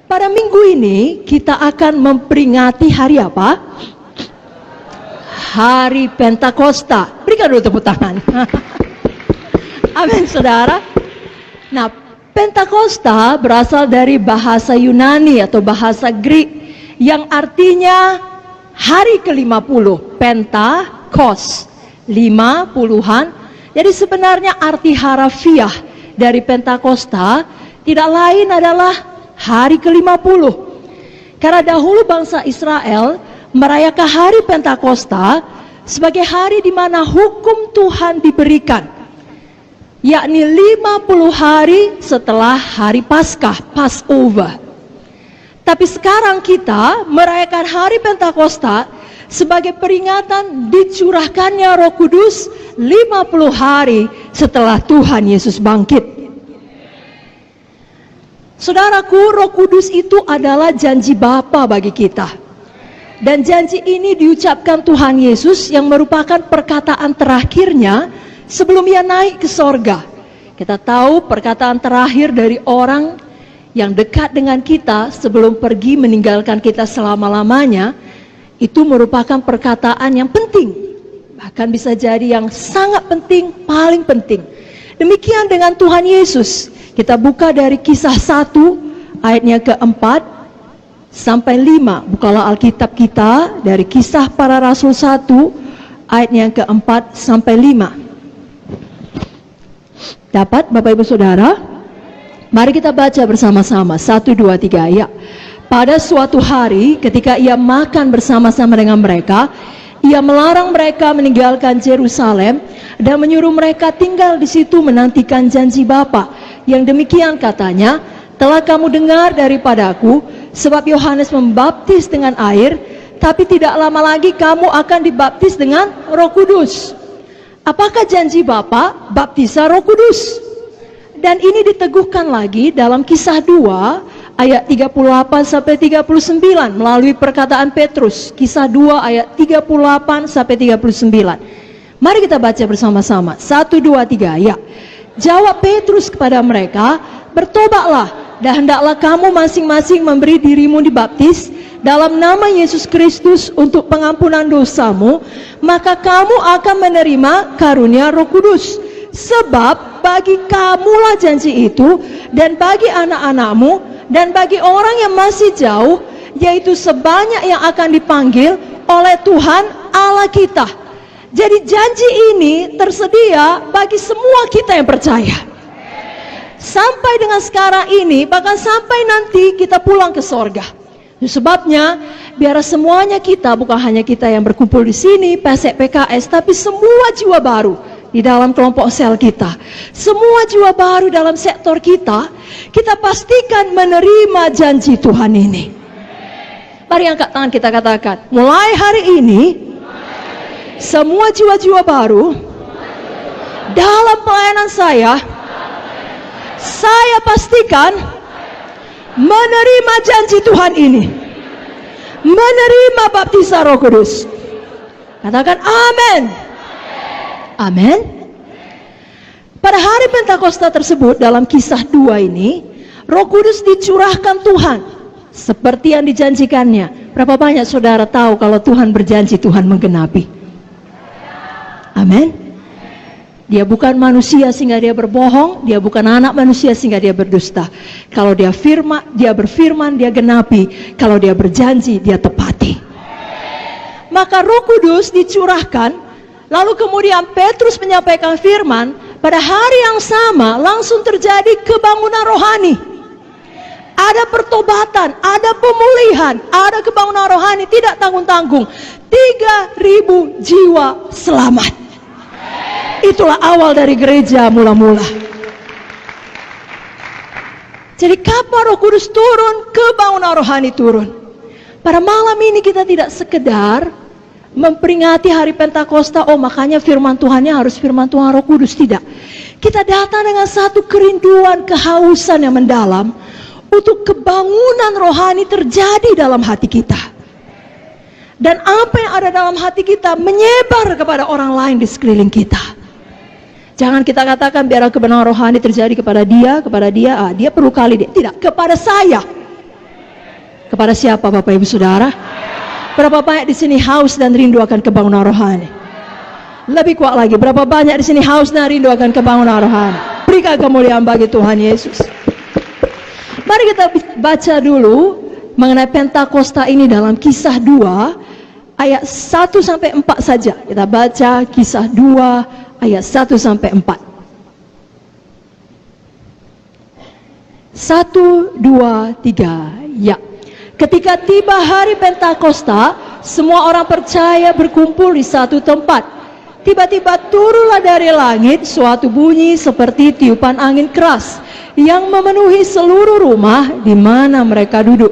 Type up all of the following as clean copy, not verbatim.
Pada minggu ini kita akan memperingati hari apa? Hari Pentakosta. Berikan dulu tepuk tangan. Amin, saudara. Nah, Pentakosta berasal dari bahasa Yunani atau bahasa Greek yang artinya hari ke-50. Pentakos, 50-an. Jadi sebenarnya arti harafiah dari Pentakosta tidak lain adalah hari ke-50. Karena dahulu bangsa Israel merayakan hari Pentakosta sebagai hari di mana hukum Tuhan diberikan, yakni 50 hari setelah hari Paskah, Passover. Tapi sekarang kita merayakan hari Pentakosta sebagai peringatan dicurahkannya Roh Kudus 50 hari setelah Tuhan Yesus bangkit. Saudaraku, Roh Kudus itu adalah janji Bapa bagi kita. Dan janji ini diucapkan Tuhan Yesus yang merupakan perkataan terakhirnya sebelum ia naik ke sorga. Kita tahu perkataan terakhir dari orang yang dekat dengan kita sebelum pergi meninggalkan kita selama-lamanya, itu merupakan perkataan yang penting. Bahkan bisa jadi yang sangat penting, paling penting. Demikian dengan Tuhan Yesus. Kita buka dari Kisah 1 ayatnya ke-4 sampai 5. Bukalah Alkitab kita dari Kisah Para Rasul 1 ayatnya ke-4 sampai 5. Dapat Bapak Ibu Saudara? Mari kita baca bersama-sama. 1, 2, 3 ya. Pada suatu hari ketika ia makan bersama-sama dengan mereka, ia melarang mereka meninggalkan Yerusalem dan menyuruh mereka tinggal di situ menantikan janji Bapa. Yang demikian katanya, telah kamu dengar daripadaku, sebab Yohanes membaptis dengan air, tapi tidak lama lagi kamu akan dibaptis dengan Roh Kudus. Apakah janji Bapa? Baptisan Roh Kudus. Dan ini diteguhkan lagi dalam Kisah 2 ayat 38 sampai 39 melalui perkataan Petrus. Kisah 2 ayat 38 sampai 39. Mari kita baca bersama-sama. 1, 2, 3 ya. Jawab Petrus kepada mereka, bertobatlah dan hendaklah kamu masing-masing memberi dirimu dibaptis dalam nama Yesus Kristus untuk pengampunan dosamu, maka kamu akan menerima karunia Roh Kudus. Sebab bagi kamulah janji itu, dan bagi anak-anakmu, dan bagi orang yang masih jauh, yaitu sebanyak yang akan dipanggil oleh Tuhan Allah kita. Jadi janji ini tersedia bagi semua kita yang percaya. Sampai dengan sekarang ini, bahkan sampai nanti kita pulang ke sorga. Sebabnya, biar semuanya kita, bukan hanya kita yang berkumpul di sini, PSEK PKS, tapi semua jiwa baru di dalam kelompok sel kita, semua jiwa baru dalam sektor kita, kita pastikan menerima janji Tuhan ini. Mari angkat tangan kita katakan, mulai hari ini, semua jiwa-jiwa baru dalam pelayanan saya pastikan menerima janji Tuhan ini, menerima baptisan Roh Kudus. Katakan amin. Amin. Pada hari Pentakosta tersebut dalam Kisah 2 ini, Roh Kudus dicurahkan Tuhan seperti yang dijanjikannya. Berapa banyak saudara tahu kalau Tuhan berjanji, Tuhan menggenapi? Amin. Dia bukan manusia sehingga dia berbohong, dia bukan anak manusia sehingga dia berdusta. Kalau dia berfirman, dia genapi. Kalau dia berjanji, dia tepati. Maka Roh Kudus dicurahkan, lalu kemudian Petrus menyampaikan firman, pada hari yang sama langsung terjadi kebangunan rohani. Ada pertobatan, ada pemulihan, ada kebangunan rohani, tidak tanggung-tanggung. 3.000 jiwa selamat. Itulah awal dari gereja mula-mula. Jadi kapan Roh Kudus turun, kebangunan rohani turun. Pada malam ini kita tidak sekedar memperingati hari Pentakosta, oh makanya firman Tuhannya harus firman Tuhan Roh Kudus, tidak. Kita datang dengan satu kerinduan, kehausan yang mendalam untuk kebangunan rohani terjadi dalam hati kita. Dan apa yang ada dalam hati kita menyebar kepada orang lain di sekeliling kita. Jangan kita katakan biar kebenaran rohani terjadi kepada dia, dia perlu kali dia. Tidak, kepada saya. Kepada siapa Bapak Ibu Saudara? Berapa banyak di sini haus dan rindu akan kebangunan rohani? Lebih kuat lagi, berapa banyak di sini haus dan rindu akan kebangunan rohani? Berikan kemuliaan bagi Tuhan Yesus. Mari kita baca dulu mengenai Pentakosta ini dalam Kisah 2 ayat 1 sampai 4 saja. Kita baca Kisah 2 ayat 1 sampai 4. 1, 2, 3, ya. Ketika tiba hari Pentakosta, semua orang percaya berkumpul di satu tempat. Tiba-tiba turunlah dari langit suatu bunyi seperti tiupan angin keras yang memenuhi seluruh rumah di mana mereka duduk.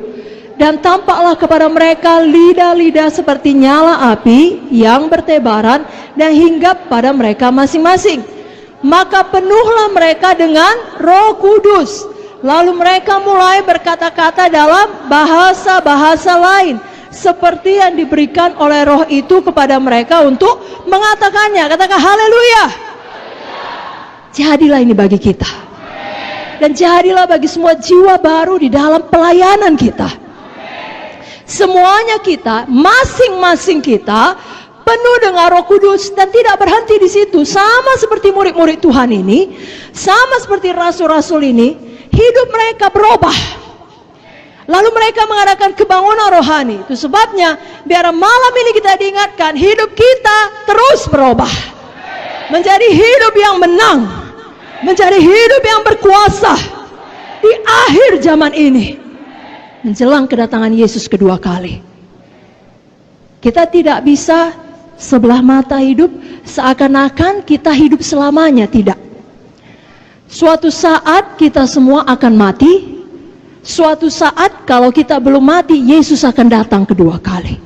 Dan tampaklah kepada mereka lidah-lidah seperti nyala api yang bertebaran dan hinggap pada mereka masing-masing. Maka penuhlah mereka dengan Roh Kudus. Lalu mereka mulai berkata-kata dalam bahasa-bahasa lain, seperti yang diberikan oleh Roh itu kepada mereka untuk mengatakannya. Katakan haleluya. Jadilah ini bagi kita, dan jadilah bagi semua jiwa baru di dalam pelayanan kita. Semuanya kita, masing-masing kita penuh dengan Roh Kudus, dan tidak berhenti di situ. Sama seperti murid-murid Tuhan ini, sama seperti rasul-rasul ini, hidup mereka berubah. Lalu mereka mengadakan kebangunan rohani. Itu sebabnya biar malam ini kita diingatkan, hidup kita terus berubah menjadi hidup yang menang, menjadi hidup yang berkuasa di akhir zaman ini, menjelang kedatangan Yesus kedua kali. Kita tidak bisa sebelah mata hidup seakan-akan kita hidup selamanya. Tidak. Suatu saat kita semua akan mati. Suatu saat kalau kita belum mati, Yesus akan datang kedua kali.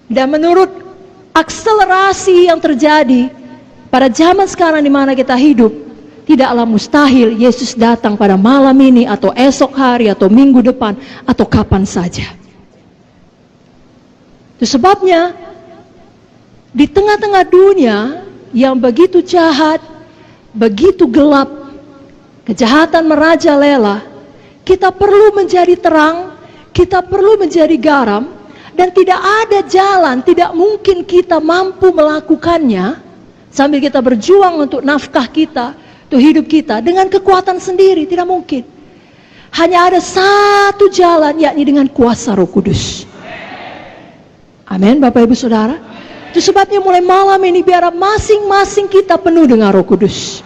Dan menurut akselerasi yang terjadi pada zaman sekarang di mana kita hidup, tidaklah mustahil Yesus datang pada malam ini atau esok hari atau minggu depan atau kapan saja. Itu sebabnya di tengah-tengah dunia yang begitu jahat, begitu gelap, kejahatan merajalela, kita perlu menjadi terang, kita perlu menjadi garam, dan tidak ada jalan, tidak mungkin kita mampu melakukannya sambil kita berjuang untuk nafkah kita, untuk hidup kita dengan kekuatan sendiri, tidak mungkin. Hanya ada satu jalan, yakni dengan kuasa Roh Kudus. Amin, Bapak Ibu Saudara. Itu sebabnya mulai malam ini biar masing-masing kita penuh dengan Roh Kudus.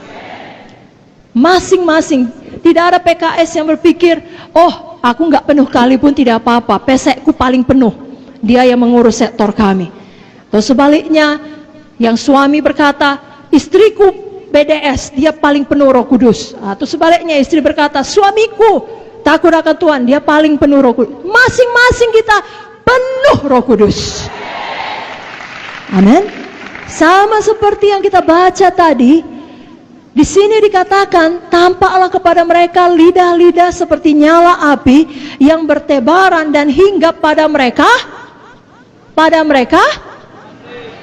Masing-masing. Tidak ada PKS yang berpikir, oh aku nggak penuh kali pun tidak apa-apa, pesekku paling penuh, dia yang mengurus sektor kami. Atau sebaliknya, yang suami berkata, istriku BDS, dia paling penuh Roh Kudus. Atau sebaliknya, istri berkata, suamiku takut akan Tuhan, dia paling penuh Roh Kudus. Masing-masing kita penuh Roh Kudus. Amin. Sama seperti yang kita baca tadi. Di sini dikatakan, tampaklah kepada mereka lidah-lidah seperti nyala api yang bertebaran dan hinggap pada mereka. Pada mereka?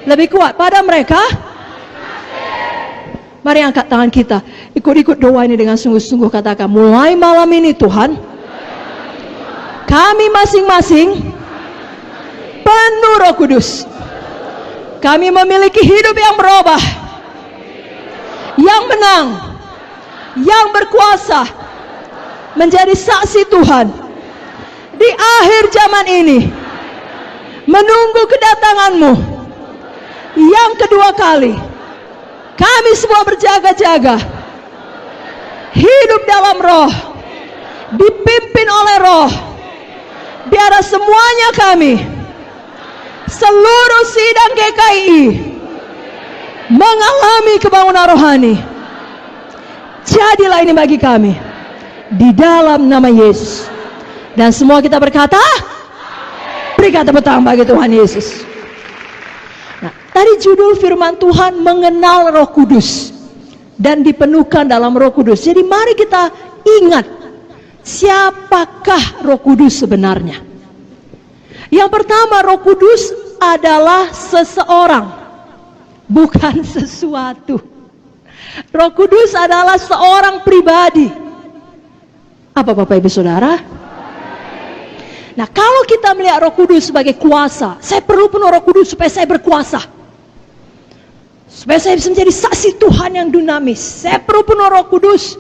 Lebih kuat, pada mereka? Mari angkat tangan kita, ikut-ikut doa ini dengan sungguh-sungguh, katakan, mulai malam ini Tuhan, kami masing-masing penuh Roh Kudus. Kami memiliki hidup yang berubah, yang menang, yang berkuasa, menjadi saksi Tuhan di akhir zaman ini, menunggu kedatangan-Mu yang kedua kali. Kami semua berjaga-jaga, hidup dalam Roh, dipimpin oleh Roh, biar semuanya kami, seluruh sidang GKI, mengalami kebangunan rohani. Jadilah ini bagi kami di dalam nama Yesus. Dan semua kita berkata, berikan tepuk tangan bagi Tuhan Yesus. Nah, tadi judul firman Tuhan mengenal Roh Kudus dan dipenuhkan dalam Roh Kudus. Jadi mari kita ingat, siapakah Roh Kudus sebenarnya? Yang pertama, Roh Kudus adalah seseorang, bukan sesuatu. Roh Kudus adalah seorang pribadi. Apa Bapak Ibu Saudara? Nah, kalau kita melihat Roh Kudus sebagai kuasa, saya perlu penuh Roh Kudus supaya saya berkuasa. Supaya saya bisa menjadi saksi Tuhan yang dinamis. Saya perlu penuh Roh Kudus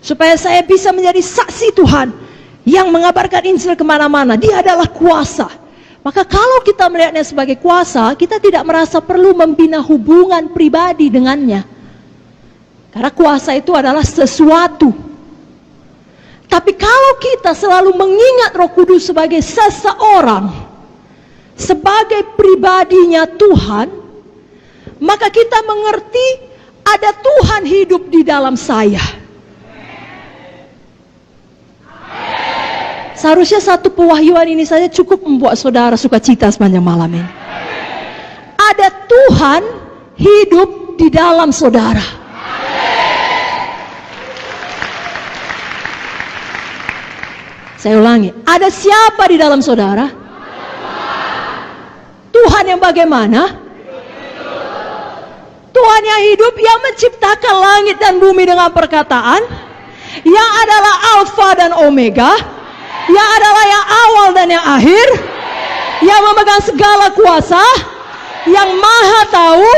supaya saya bisa menjadi saksi Tuhan yang mengabarkan Injil kemana-mana. Dia adalah kuasa. Maka kalau kita melihatnya sebagai kuasa, kita tidak merasa perlu membina hubungan pribadi dengannya. Karena kuasa itu adalah sesuatu. Tapi kalau kita selalu mengingat Roh Kudus sebagai seseorang, sebagai pribadinya Tuhan, maka kita mengerti ada Tuhan hidup di dalam saya. Seharusnya satu pewahyuan ini saja cukup membuat saudara sukacita sepanjang malam ini. Ada Tuhan hidup di dalam saudara. Saya ulangi, ada siapa di dalam saudara? Tuhan yang bagaimana? Tuhan yang hidup, yang menciptakan langit dan bumi dengan perkataan, yang adalah Alfa dan Omega, yang adalah yang awal dan yang akhir, yang memegang segala kuasa, yang maha tahu.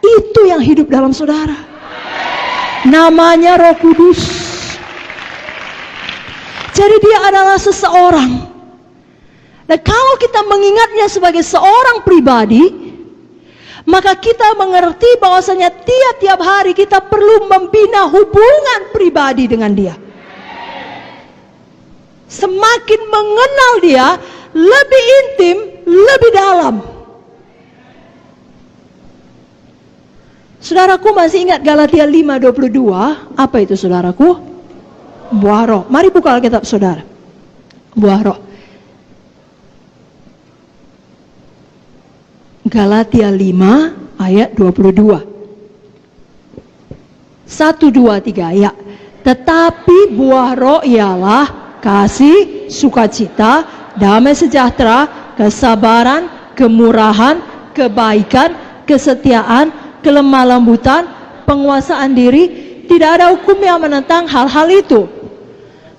Itu yang hidup dalam saudara. Namanya Roh Kudus. Jadi dia adalah seseorang. Dan kalau kita mengingatnya sebagai seorang pribadi, maka kita mengerti bahwasanya tiap-tiap hari kita perlu membina hubungan pribadi dengan dia. Semakin mengenal dia, lebih intim, lebih dalam. Saudaraku masih ingat Galatia 5:22? Apa itu saudaraku? Buah roh. Mari buka Alkitab saudara. Buah roh. Galatia 5 ayat 22. 1, 2, 3 ya. Tetapi buah roh ialah kasih, sukacita, damai sejahtera, kesabaran, kemurahan, kebaikan, kesetiaan, kelemah lembutan, penguasaan diri. Tidak ada hukum yang menentang hal-hal itu.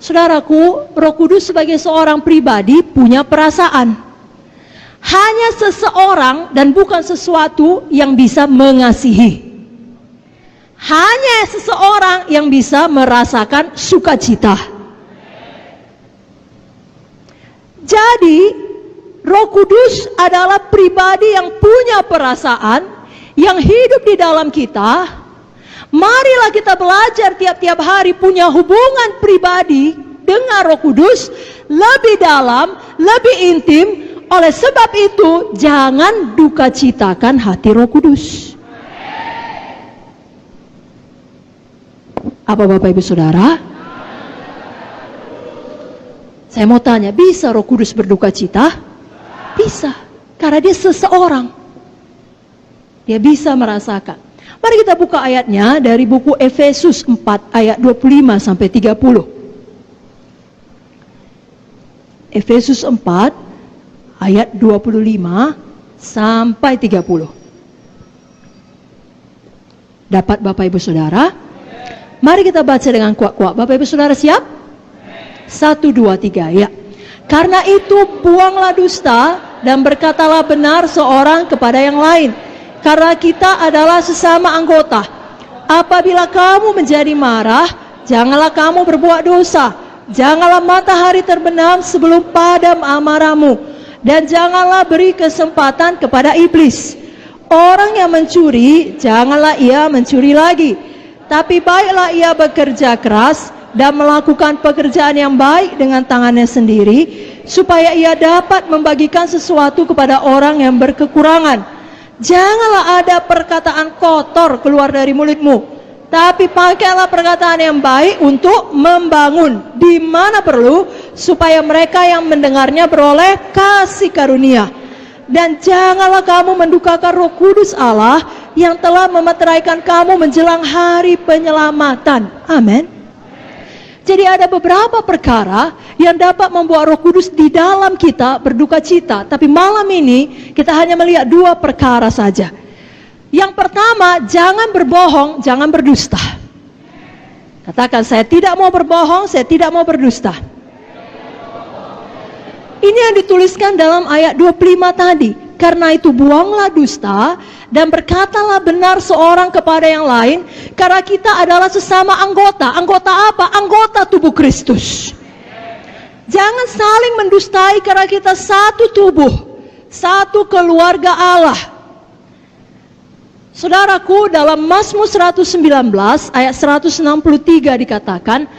Saudaraku, Roh Kudus sebagai seorang pribadi punya perasaan. Hanya seseorang dan bukan sesuatu yang bisa mengasihi. Hanya seseorang yang bisa merasakan sukacita. Jadi, Roh Kudus adalah pribadi yang punya perasaan, yang hidup di dalam kita. Marilah kita belajar tiap-tiap hari punya hubungan pribadi dengan Roh Kudus lebih dalam, lebih intim. Oleh sebab itu, jangan duka citakan hati Roh Kudus. Apa Bapak Ibu Saudara? Saya mau tanya, bisa Roh Kudus berduka cita? Bisa, karena dia seseorang. Dia bisa merasakan. Mari kita buka ayatnya dari buku Efesus 4 ayat 25 sampai 30. Efesus 4 ayat 25 sampai 30. Dapat Bapak Ibu Saudara? Mari kita baca dengan kuat-kuat. Bapak Ibu Saudara siap? 1, 2, 3 ya. Karena itu buanglah dusta dan berkatalah benar seorang kepada yang lain. Karena kita adalah sesama anggota. Apabila kamu menjadi marah, janganlah kamu berbuat dosa. Janganlah matahari terbenam sebelum padam amarahmu. Dan janganlah beri kesempatan kepada iblis. Orang yang mencuri, janganlah ia mencuri lagi. Tapi baiklah ia bekerja keras dan melakukan pekerjaan yang baik dengan tangannya sendiri, supaya ia dapat membagikan sesuatu kepada orang yang berkekurangan. Janganlah ada perkataan kotor keluar dari mulutmu, tapi pakailah perkataan yang baik untuk membangun di mana perlu, supaya mereka yang mendengarnya beroleh kasih karunia. Dan janganlah kamu mendukakan Roh Kudus Allah yang telah memeteraikan kamu menjelang hari penyelamatan. Amin. Jadi ada beberapa perkara yang dapat membuat Roh Kudus di dalam kita berduka cita. Tapi malam ini kita hanya melihat 2 perkara saja. Yang pertama, jangan berbohong, jangan berdusta. Katakan, saya tidak mau berbohong, saya tidak mau berdusta. Ini yang dituliskan dalam ayat 25 tadi. Karena itu buanglah dusta dan berkatalah benar seorang kepada yang lain, karena kita adalah sesama anggota. Anggota apa? Anggota tubuh Kristus. Jangan saling mendustai karena kita satu tubuh, satu keluarga Allah. Saudaraku, dalam Mazmur 119 ayat 163 dikatakan,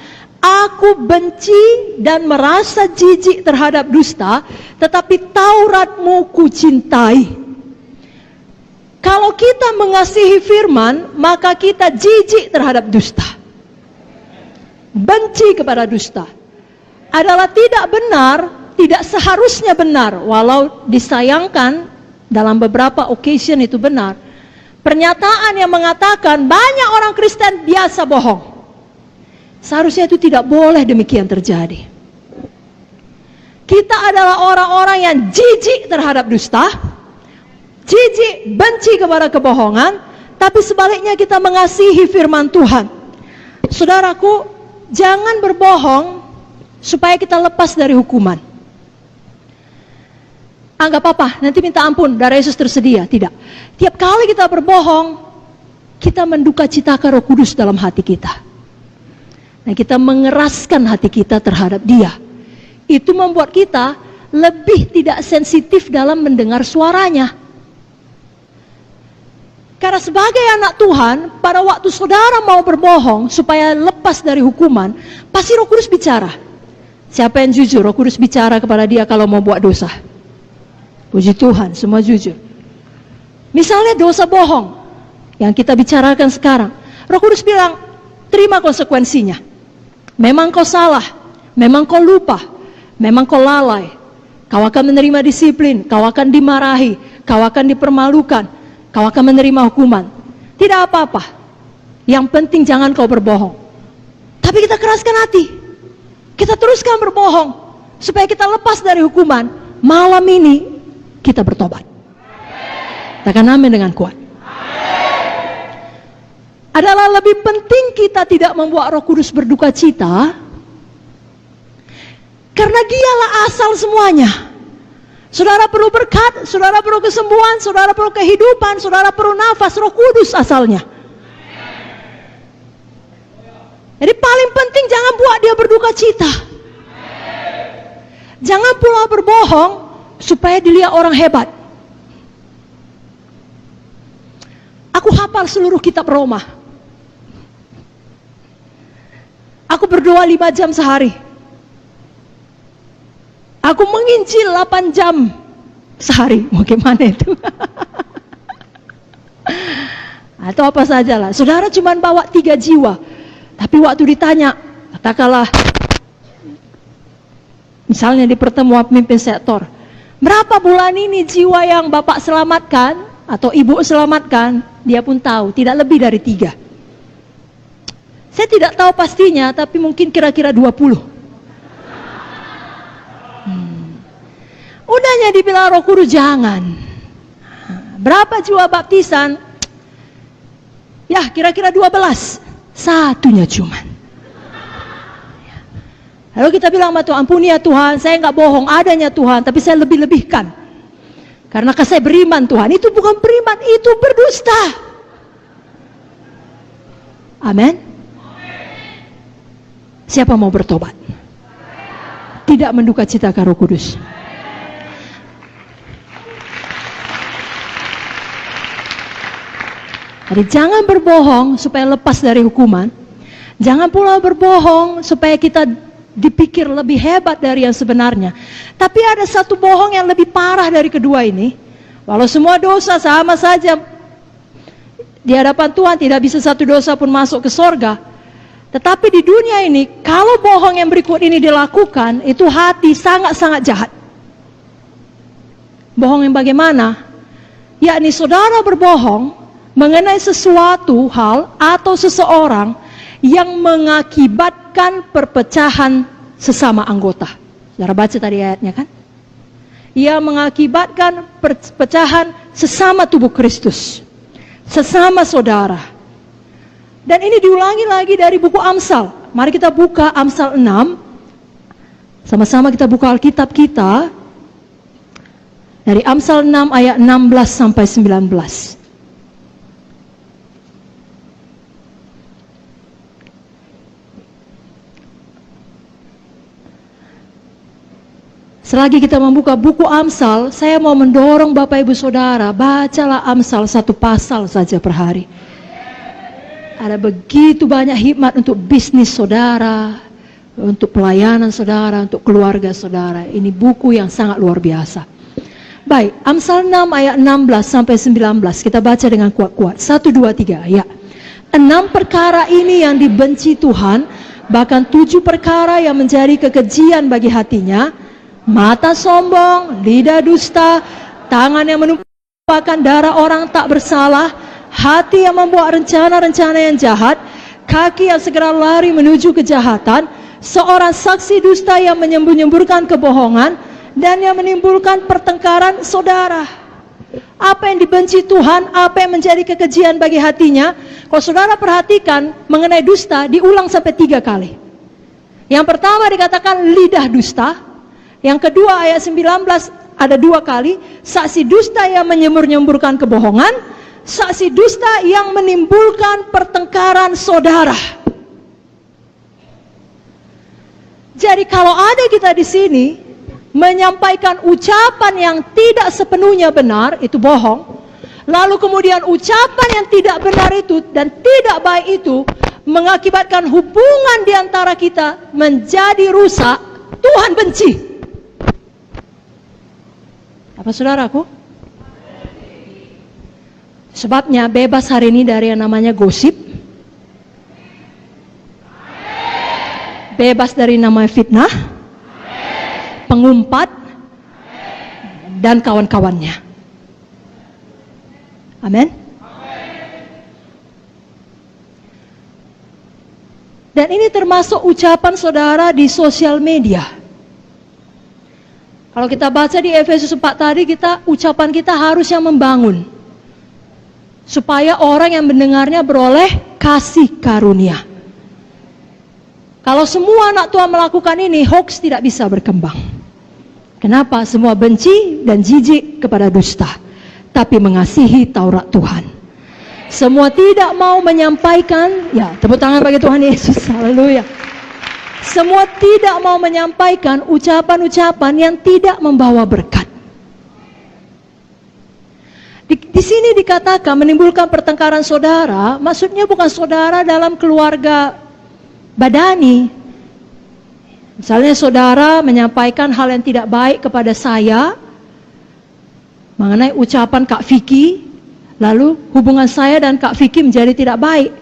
aku benci dan merasa jijik terhadap dusta, tetapi Tauratmu ku cintai. Kalau kita mengasihi firman, maka kita jijik terhadap dusta. Benci kepada dusta adalah tidak benar, tidak seharusnya benar, walau disayangkan dalam beberapa occasion itu benar. Pernyataan yang mengatakan banyak orang Kristen biasa bohong. Seharusnya itu tidak boleh demikian terjadi. Kita adalah orang-orang yang jijik terhadap dusta, jijik, benci kepada kebohongan, tapi sebaliknya kita mengasihi firman Tuhan. Saudaraku, jangan berbohong supaya kita lepas dari hukuman. Anggap apa? Nanti minta ampun, darah Yesus tersedia. Tidak. Tiap kali kita berbohong, kita menduka citakan Roh Kudus dalam hati kita. Nah, kita mengeraskan hati kita terhadap Dia. Itu membuat kita lebih tidak sensitif dalam mendengar suaranya. Karena sebagai anak Tuhan, pada waktu saudara mau berbohong supaya lepas dari hukuman, pasti Roh Kudus bicara. Siapa yang jujur? Roh Kudus bicara kepada dia kalau mau buat dosa. Puji Tuhan, semua jujur. Misalnya dosa bohong yang kita bicarakan sekarang, Roh Kudus bilang, terima konsekuensinya. Memang kau salah, memang kau lupa, memang kau lalai. Kau akan menerima disiplin, kau akan dimarahi, kau akan dipermalukan, kau akan menerima hukuman. Tidak apa-apa. Yang penting jangan kau berbohong. Tapi kita keraskan hati. Kita teruskan berbohong supaya kita lepas dari hukuman. Malam ini kita bertobat. Katakan amin dengan kuat. Adalah lebih penting kita tidak membuat Roh Kudus berduka cita, karena Dialah asal semuanya. Saudara perlu berkat, saudara perlu kesembuhan, saudara perlu kehidupan, saudara perlu nafas, Roh Kudus asalnya. Jadi paling penting jangan buat dia berduka cita. Jangan pula berbohong supaya dilihat orang hebat. Aku hafal seluruh kitab Roma. Aku berdoa 5 jam sehari. Aku menginjil 8 jam sehari. Mau gimana itu? Atau apa sajalah. Saudara cuma bawa 3 jiwa. Tapi waktu ditanya, katakanlah, misalnya di pertemuan pemimpin sektor, berapa bulan ini jiwa yang Bapak selamatkan atau Ibu selamatkan? Dia pun tahu, tidak lebih dari 3. Saya tidak tahu pastinya, tapi mungkin kira-kira 20. Udahnya dibilang Roh Kudus jangan. Berapa jiwa baptisan? Ya kira-kira 12. Satunya cuman. Lalu kita bilang sama Tuhan, ampuni ya Tuhan, saya nggak bohong, adanya Tuhan, tapi saya lebih-lebihkan. Karena saya beriman Tuhan, itu bukan beriman, itu berdusta. Amin. Siapa mau bertobat? Tidak menduka citakan Roh Kudus. Jadi jangan berbohong supaya lepas dari hukuman. Jangan pula berbohong supaya kita dipikir lebih hebat dari yang sebenarnya. Tapi ada satu bohong yang lebih parah dari kedua ini. Walau semua dosa sama saja di hadapan Tuhan, tidak bisa satu dosa pun masuk ke sorga. Tetapi di dunia ini, kalau bohong yang berikut ini dilakukan, itu hati sangat-sangat jahat. Bohong yang bagaimana? Yakni saudara berbohong mengenai sesuatu hal atau seseorang yang mengakibatkan perpecahan sesama anggota. Saudara baca tadi ayatnya kan? Ia mengakibatkan perpecahan sesama tubuh Kristus, sesama saudara. Dan ini diulangi lagi dari buku Amsal. Mari kita buka Amsal 6 Sama-sama kita buka Alkitab kita dari Amsal 6 ayat 16 sampai 19. Selagi kita membuka buku Amsal, saya mau mendorong Bapak Ibu Saudara, bacalah Amsal 1 pasal saja per hari. Ada begitu banyak hikmat untuk bisnis saudara, untuk pelayanan saudara, untuk keluarga saudara. Ini buku yang sangat luar biasa. Baik, Amsal 6 ayat 16 sampai 19, kita baca dengan kuat-kuat. 1, 2, 3, ya. 6 perkara ini yang dibenci Tuhan, bahkan 7 perkara yang menjadi kekejian bagi hatinya. Mata sombong, lidah dusta, tangan yang menumpahkan darah orang tak bersalah, hati yang membuat rencana-rencana yang jahat, kaki yang segera lari menuju kejahatan, seorang saksi dusta yang menyembur-nyemburkan kebohongan, dan yang menimbulkan pertengkaran saudara. Apa yang dibenci Tuhan, apa yang menjadi kekejian bagi hatinya. Kalau saudara perhatikan mengenai dusta, diulang sampai 3 kali. Yang pertama dikatakan lidah dusta. Yang kedua ayat 19 ada 2 kali, saksi dusta yang menyembur-nyemburkan kebohongan, saksi dusta yang menimbulkan pertengkaran saudara. Jadi kalau ada kita di sini menyampaikan ucapan yang tidak sepenuhnya benar, itu bohong. Lalu kemudian ucapan yang tidak benar itu dan tidak baik itu mengakibatkan hubungan di antara kita menjadi rusak, Tuhan benci. Apa saudaraku? Sebabnya bebas hari ini dari yang namanya gosip. Bebas dari namanya fitnah, pengumpat, dan kawan-kawannya. Amin. Dan ini termasuk ucapan saudara di sosial media. Kalau kita baca di Efesus 4 tadi, ucapan kita harus yang membangun. Supaya orang yang mendengarnya beroleh kasih karunia. Kalau semua anak Tuhan melakukan ini, hoax tidak bisa berkembang. Kenapa? Semua benci dan jijik kepada dusta, tapi mengasihi Taurat Tuhan. Semua tidak mau menyampaikan, ya tepuk tangan bagi Tuhan Yesus, haleluya. Semua tidak mau menyampaikan ucapan-ucapan yang tidak membawa berkat. Di sini dikatakan menimbulkan pertengkaran saudara, maksudnya bukan saudara dalam keluarga badani. Misalnya saudara menyampaikan hal yang tidak baik kepada saya mengenai ucapan Kak Vicky, lalu hubungan saya dan Kak Vicky menjadi tidak baik.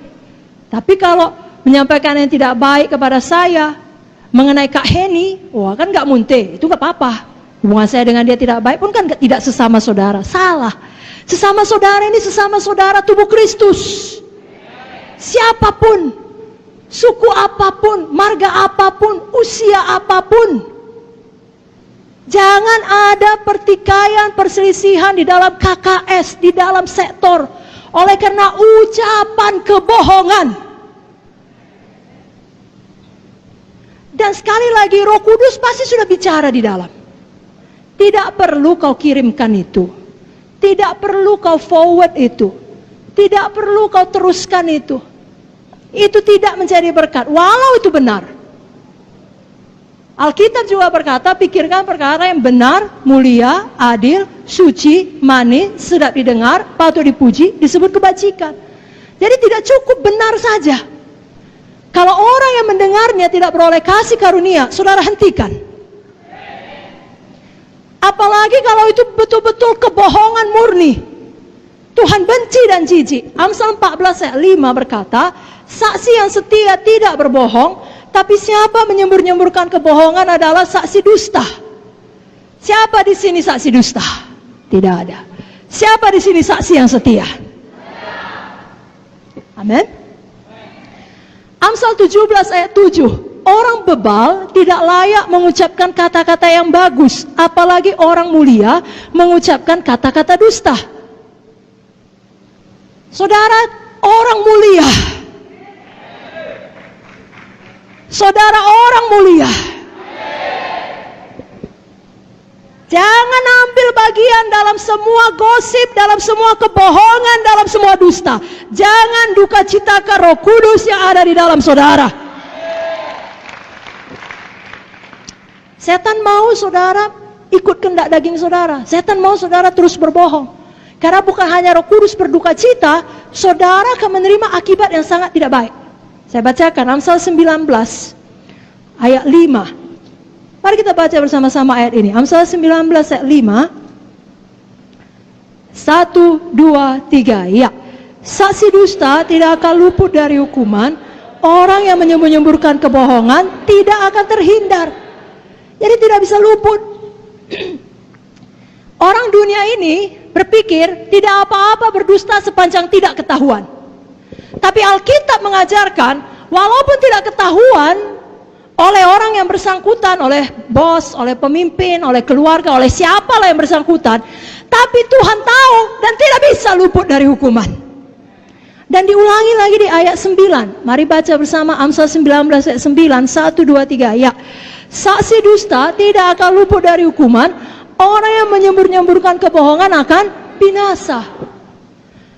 Tapi kalau menyampaikan yang tidak baik kepada saya mengenai Kak Heni, wah kan gak munte, itu gak apa-apa. Hubungan saya dengan dia tidak baik pun kan tidak sesama saudara. Salah. Sesama saudara ini sesama saudara tubuh Kristus. Siapapun, suku apapun, marga apapun, usia apapun, jangan ada pertikaian, perselisihan di dalam KKS, di dalam sektor, oleh karena ucapan kebohongan. Dan sekali lagi Roh Kudus pasti sudah bicara di dalam. Tidak perlu kau kirimkan itu. Tidak perlu kau forward itu. Tidak perlu kau teruskan itu. Itu tidak menjadi berkat, walau itu benar. Alkitab juga berkata, pikirkan perkara yang benar, mulia, adil, suci, manis, sedap didengar, patut dipuji, disebut kebajikan. Jadi tidak cukup benar saja. Kalau orang yang mendengarnya tidak beroleh kasih karunia, saudara hentikan. Apalagi kalau itu betul-betul kebohongan murni. Tuhan benci dan jijik. Amsal 14 ayat 5 berkata, saksi yang setia tidak berbohong, tapi siapa menyembur-nyemburkan kebohongan adalah saksi dusta. Siapa di sini saksi dusta? Tidak ada. Siapa di sini saksi yang setia? Amin. Amsal 17 ayat 7. Orang bebal tidak layak mengucapkan kata-kata yang bagus, apalagi orang mulia mengucapkan kata-kata dusta. Saudara, orang mulia. Saudara, orang mulia Jangan ambil bagian dalam semua gosip, dalam semua kebohongan, dalam semua dusta. Jangan duka citakan Roh Kudus yang ada di dalam saudara. Setan mau saudara ikut kehendak daging saudara. Setan mau saudara terus berbohong. Karena bukan hanya Roh Kudus berduka cita, saudara akan menerima akibat yang sangat tidak baik. Saya bacakan Amsal 19 ayat 5. Mari kita baca bersama-sama ayat ini. Amsal 19 ayat 5. 1, 2, 3. Ya. Saksi dusta tidak akan luput dari hukuman. Orang yang menyembur-nyemburkan kebohongan tidak akan terhindar. Jadi tidak bisa luput. Orang dunia ini berpikir tidak apa-apa berdusta sepanjang tidak ketahuan. Tapi Alkitab mengajarkan walaupun tidak ketahuan oleh orang yang bersangkutan, oleh bos, oleh pemimpin, oleh keluarga, oleh siapalah yang bersangkutan, tapi Tuhan tahu dan tidak bisa luput dari hukuman. Dan diulangi lagi di ayat 9. Mari baca bersama Amsal 19 ayat 9. 1, 2, 3. Ya. Saksi dusta tidak akan luput dari hukuman. Orang yang menyembur-nyemburkan kebohongan akan binasa.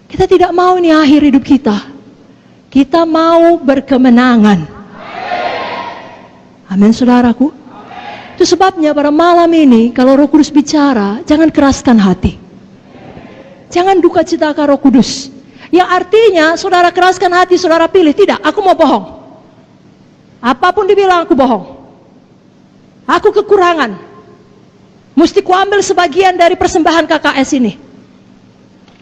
Kita tidak mau ini akhir hidup kita. Kita mau berkemenangan. Amin saudaraku. Itu sebabnya pada malam ini kalau Roh Kudus bicara, jangan keraskan hati. Jangan duka citakan Roh Kudus. Yang artinya saudara keraskan hati, saudara pilih, tidak, aku mau bohong. Apapun dibilang aku bohong. Aku kekurangan. Mesti kuambil sebagian dari persembahan KKS ini.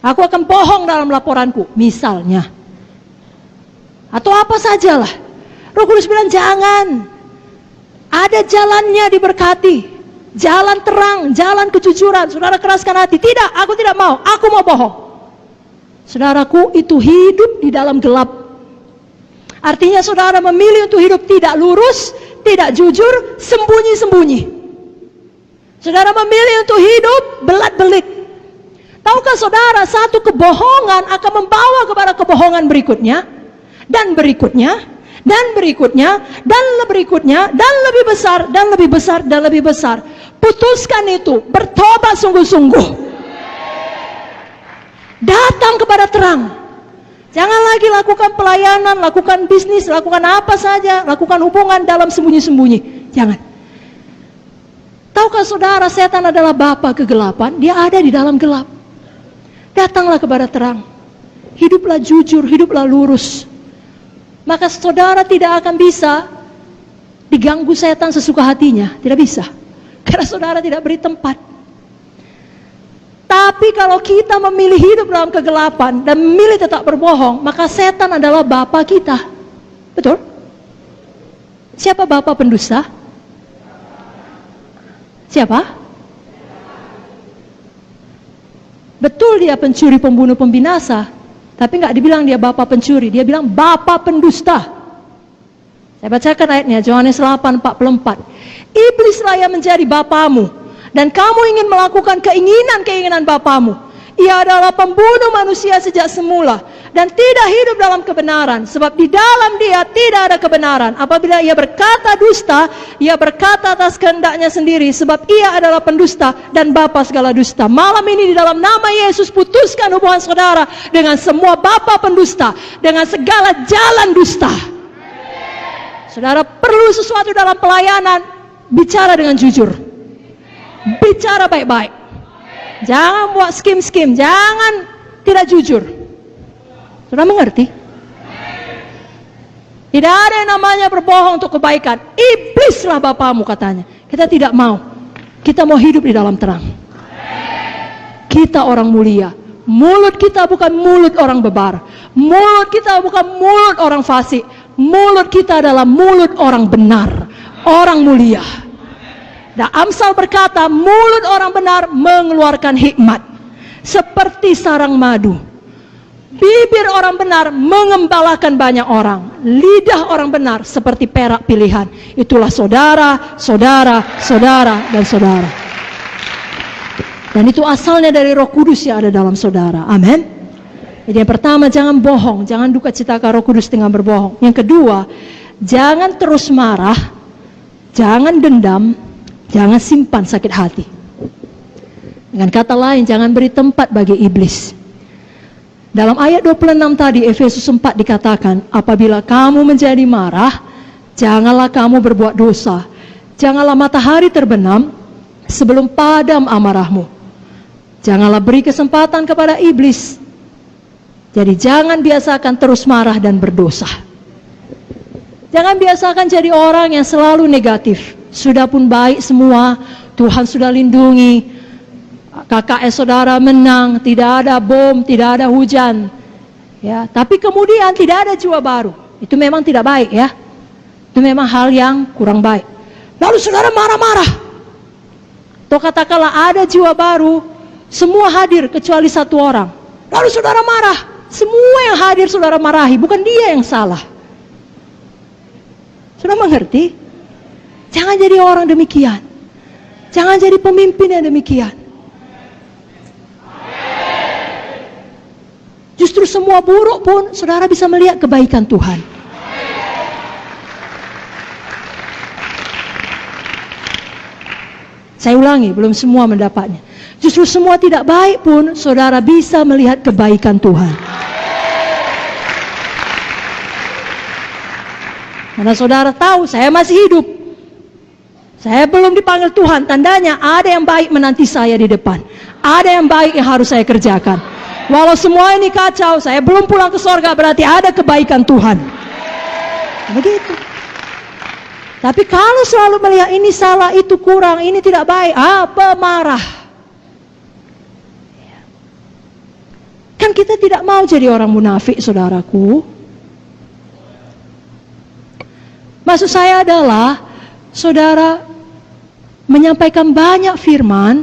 Aku akan bohong dalam laporanku, misalnya. Atau apa sajalah. Roh Kudus bilang jangan. Ada jalannya diberkati. Jalan terang, jalan kejujuran. Saudara keraskan hati. Tidak, aku tidak mau. Aku mau bohong. Saudaraku, itu hidup di dalam gelap. Artinya saudara memilih untuk hidup tidak lurus, tidak jujur, sembunyi-sembunyi. Saudara memilih untuk hidup belat-belit. Tahukah saudara, satu kebohongan akan membawa kepada kebohongan berikutnya, dan berikutnya, dan berikutnya, dan berikutnya, dan lebih besar, dan lebih besar, dan lebih besar. Putuskan itu, bertobat sungguh-sungguh. Datang kepada terang. Jangan lagi lakukan pelayanan, lakukan bisnis, lakukan apa saja, lakukan hubungan dalam sembunyi-sembunyi. Jangan. Tahukah saudara, setan adalah bapa kegelapan, dia ada di dalam gelap. Datanglah kepada terang. Hiduplah jujur, hiduplah lurus. Maka saudara tidak akan bisa diganggu setan sesuka hatinya. Tidak bisa. Karena saudara tidak beri tempat. Tapi kalau kita memilih hidup dalam kegelapan dan memilih tetap berbohong, maka setan adalah bapa kita. Betul? Siapa bapa pendusta? Siapa? Betul dia pencuri, pembunuh, pembinasa. Tapi nggak dibilang dia bapa pencuri, dia bilang bapa pendusta. Saya bacakan ayatnya, Yohanes 8:44. Iblislah yang menjadi bapamu, dan kamu ingin melakukan keinginan-keinginan bapamu. Ia adalah pembunuh manusia sejak semula, dan tidak hidup dalam kebenaran, sebab di dalam dia tidak ada kebenaran. Apabila ia berkata dusta, ia berkata atas kehendaknya sendiri, sebab ia adalah pendusta dan bapa segala dusta. Malam ini di dalam nama Yesus, putuskan hubungan saudara dengan semua bapa pendusta, dengan segala jalan dusta. Saudara perlu sesuatu dalam pelayanan, bicara dengan jujur, bicara baik-baik. Jangan buat skim-skim, jangan tidak jujur. Sudah mengerti? Tidak ada yang namanya berbohong untuk kebaikan. Iblislah bapamu katanya. Kita tidak mau. Kita mau hidup di dalam terang. Kita orang mulia. Mulut kita bukan mulut orang bebar. Mulut kita bukan mulut orang fasik. Mulut kita adalah mulut orang benar, orang mulia. Dan Amsal berkata, mulut orang benar mengeluarkan hikmat seperti sarang madu. Bibir orang benar mengembalakan banyak orang. Lidah orang benar seperti perak pilihan. Itulah saudara, saudara, saudara, dan saudara. Dan itu asalnya dari Roh Kudus yang ada dalam saudara. Amin. Jadi yang pertama, jangan bohong. Jangan duka citakan Roh Kudus dengan berbohong. Yang kedua, jangan terus marah. Jangan dendam. Jangan simpan sakit hati. Dengan kata lain, jangan beri tempat bagi iblis. Dalam ayat 26 tadi, Efesus 4 dikatakan, apabila kamu menjadi marah, janganlah kamu berbuat dosa. Janganlah matahari terbenam sebelum padam amarahmu. Janganlah beri kesempatan kepada iblis. Jadi jangan biasakan terus marah dan berdosa. Jangan biasakan jadi orang yang selalu negatif. Sudah pun baik semua, Tuhan sudah lindungi, KKS saudara menang, tidak ada bom, tidak ada hujan. Ya, tapi kemudian tidak ada jiwa baru. Itu memang tidak baik ya. Itu memang hal yang kurang baik. Lalu saudara marah-marah. Atau katakanlah ada jiwa baru, semua hadir kecuali satu orang. Lalu saudara marah. Semua yang hadir saudara marahi, bukan dia yang salah. Sudah mengerti? Jangan jadi orang demikian. Jangan jadi pemimpin yang demikian. Justru semua buruk pun saudara bisa melihat kebaikan Tuhan. Saya ulangi, belum semua mendapatnya. Justru semua tidak baik pun saudara bisa melihat kebaikan Tuhan. Karena saudara tahu saya masih hidup. Saya belum dipanggil Tuhan, tandanya ada yang baik menanti saya di depan. Ada yang baik yang harus saya kerjakan. Walau semua ini kacau, saya belum pulang ke sorga, berarti ada kebaikan Tuhan. Begitu. Tapi kalau selalu melihat ini salah, itu kurang, ini tidak baik, pemarah. Kan kita tidak mau jadi orang munafik, saudaraku. Maksud saya adalah, saudara menyampaikan banyak firman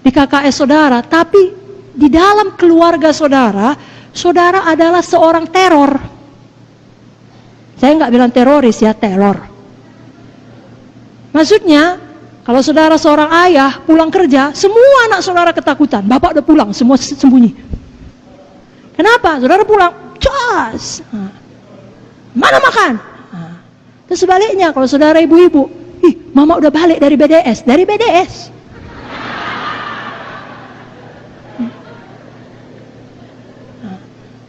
di KKS saudara, tapi di dalam keluarga saudara, saudara adalah seorang teror. Saya nggak bilang teroris ya, teror. Maksudnya, kalau saudara seorang ayah pulang kerja, semua anak saudara ketakutan. Bapak udah pulang, semua sembunyi. Kenapa? Saudara pulang, cas. Mana makan? Terus sebaliknya, kalau saudara ibu-ibu, mama udah balik dari BDS. Dari BDS.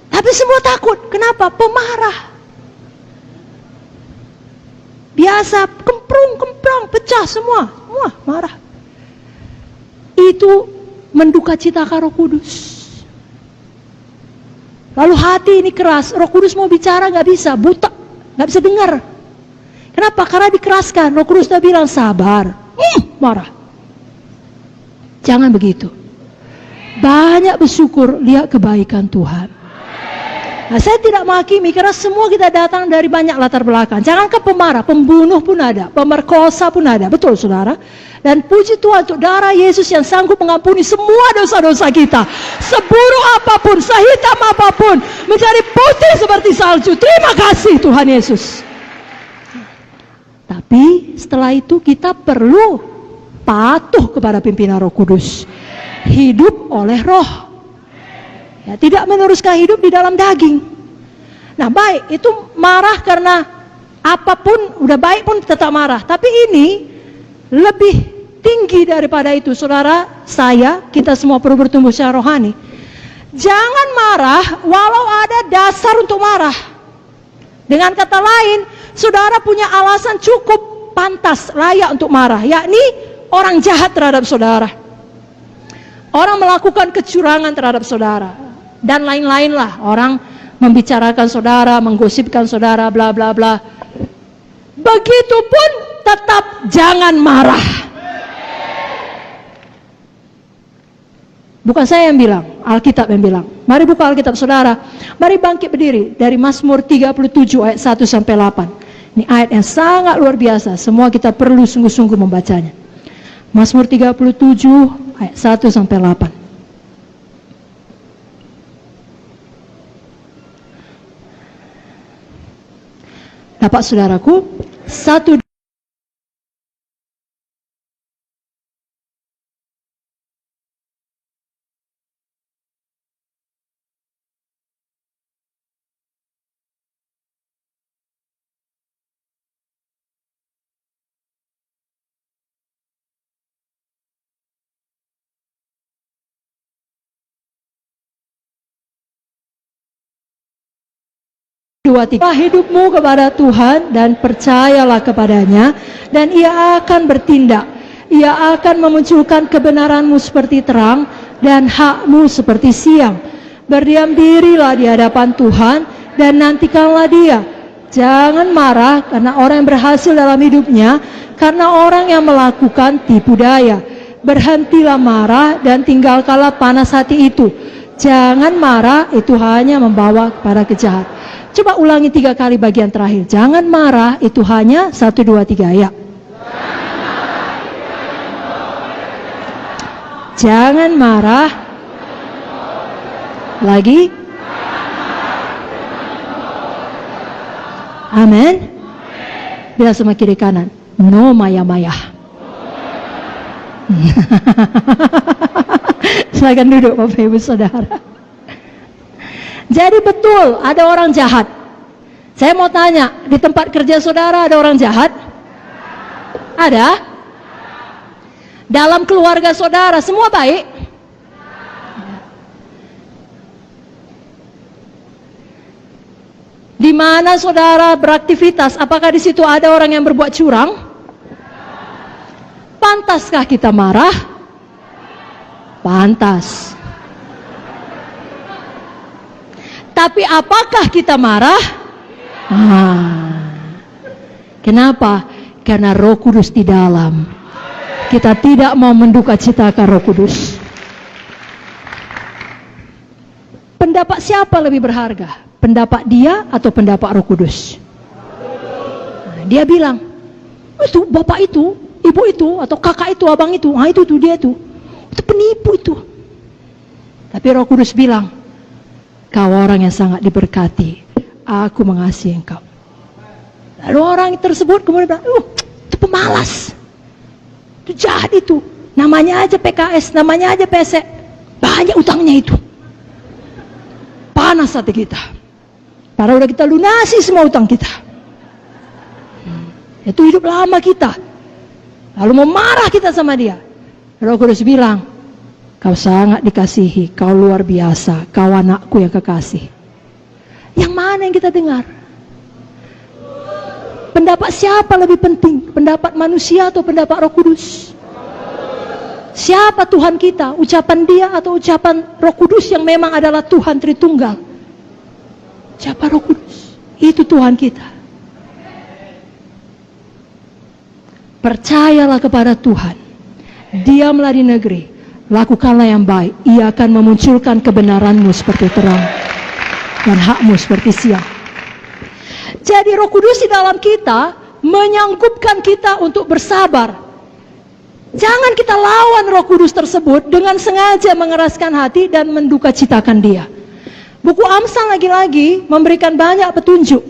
Tapi semua takut. Kenapa? Pemarah. Biasa, kemprung, pecah semua. Semua marah. Itu menduka citakan Roh Kudus. Lalu hati ini keras. Roh Kudus mau bicara gak bisa, buta, gak bisa dengar. Kenapa? Karena dikeraskan. Roh Kudus sudah bilang sabar. Marah. Jangan begitu. Banyak bersyukur lihat kebaikan Tuhan. Nah, saya tidak menghakimi karena semua kita datang dari banyak latar belakang. Jangan ke pemarah, pembunuh pun ada, pemerkosa pun ada. Betul saudara? Dan puji Tuhan untuk darah Yesus yang sanggup mengampuni semua dosa-dosa kita. Seburuk apapun, sehitam apapun, menjadi putih seperti salju. Terima kasih Tuhan Yesus. Tapi setelah itu kita perlu patuh kepada pimpinan Roh Kudus. Hidup oleh Roh. Ya, tidak meneruskan hidup di dalam daging. Nah baik, itu marah karena apapun, udah baik pun tetap marah. Tapi ini lebih tinggi daripada itu. Saudara, saya, kita semua perlu bertumbuh secara rohani. Jangan marah walau ada dasar untuk marah. Dengan kata lain, saudara punya alasan cukup pantas, layak untuk marah, yakni orang jahat terhadap saudara, orang melakukan kecurangan terhadap saudara, dan lain-lain lah. Orang membicarakan saudara, menggosipkan saudara, bla bla bla. Begitupun tetap jangan marah. Bukan saya yang bilang, Alkitab yang bilang. Mari buka Alkitab saudara. Mari bangkit berdiri dari Mazmur 37 ayat 1 sampai 8. Ini ayat yang sangat luar biasa. Semua kita perlu sungguh-sungguh membacanya. Mazmur 37 ayat 1 sampai 8. Dapat saudaraku? 1 2, 3. Hidupmu kepada Tuhan dan percayalah kepadanya, dan Ia akan bertindak. Ia akan memunculkan kebenaranmu seperti terang dan hakmu seperti siang. Berdiam dirilah di hadapan Tuhan dan nantikanlah Dia. Jangan marah karena orang yang berhasil dalam hidupnya, karena orang yang melakukan tipu daya. Berhentilah marah dan tinggalkanlah panas hati itu. Jangan marah, itu hanya membawa kepada kejahatan. Coba ulangi 3 kali bagian terakhir. Jangan marah, itu hanya 1, 2, 3 ya. Jangan marah. Lagi. Amin. Bila sama kiri kanan. No maya-maya. Silakan duduk Bapak Ibu Saudara. Jadi betul ada orang jahat. Saya mau tanya, di tempat kerja saudara ada orang jahat? Ada? Dalam keluarga saudara semua baik? Di mana saudara beraktivitas, apakah di situ ada orang yang berbuat curang? Pantaskah kita marah? Pantas. Tapi apakah kita marah? Kenapa? Karena Roh Kudus di dalam. Kita tidak mau mendukacitakan Roh Kudus. Pendapat siapa lebih berharga? Pendapat dia atau pendapat Roh Kudus? Dia bilang, itu bapak itu, ibu itu, atau kakak itu, abang itu, itu dia itu penipu itu. Tapi Roh Kudus bilang, kau orang yang sangat diberkati, aku mengasihi engkau. Lalu orang tersebut kemudian bilang, itu pemalas, itu jahat itu, namanya aja PKS, namanya aja PSE, banyak utangnya itu. Panas hati kita, padahal udah kita lunasi semua utang kita. Itu hidup lama kita. Lalu memarah kita sama dia. Roh Kudus bilang, kau sangat dikasihi, kau luar biasa, kau anakku yang kekasih. Yang mana yang kita dengar? Pendapat siapa lebih penting? Pendapat manusia atau pendapat Roh Kudus? Siapa Tuhan kita? Ucapan dia atau ucapan Roh Kudus yang memang adalah Tuhan Tritunggal? Siapa Roh Kudus? Itu Tuhan kita. Percayalah kepada Tuhan. Diamlah di negeri. Lakukanlah yang baik. Ia akan memunculkan kebenaranmu seperti terang dan hakmu seperti siang. Jadi Roh Kudus di dalam kita menyanggupkan kita untuk bersabar. Jangan kita lawan Roh Kudus tersebut dengan sengaja mengeraskan hati dan mendukacitakan dia. Buku Amsal lagi-lagi memberikan banyak petunjuk.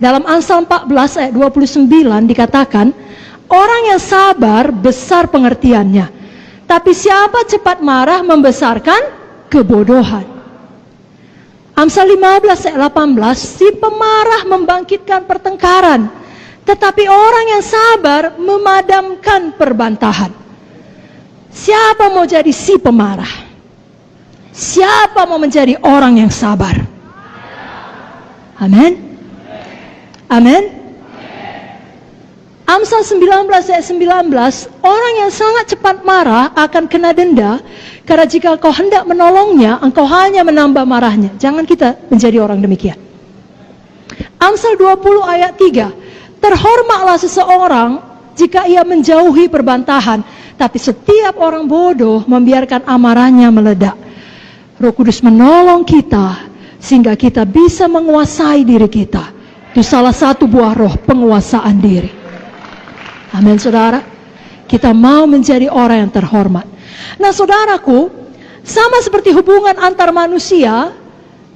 Dalam Amsal 14 ayat 29 dikatakan, orang yang sabar besar pengertiannya, tapi siapa cepat marah membesarkan kebodohan. Amsal 15 ayat 18, si pemarah membangkitkan pertengkaran, tetapi orang yang sabar memadamkan perbantahan. Siapa mau jadi si pemarah? Siapa mau menjadi orang yang sabar? Amin. Amin. Amsal 19 ayat 19, orang yang sangat cepat marah akan kena denda, karena jika kau hendak menolongnya, engkau hanya menambah marahnya. Jangan kita menjadi orang demikian. Amsal 20 ayat 3, terhormatlah seseorang jika ia menjauhi perbantahan, tapi setiap orang bodoh membiarkan amarahnya meledak. Roh Kudus menolong kita sehingga kita bisa menguasai diri kita. Itu salah satu buah roh, penguasaan diri. Amin saudara. Kita mau menjadi orang yang terhormat. Nah saudaraku, sama seperti hubungan antar manusia,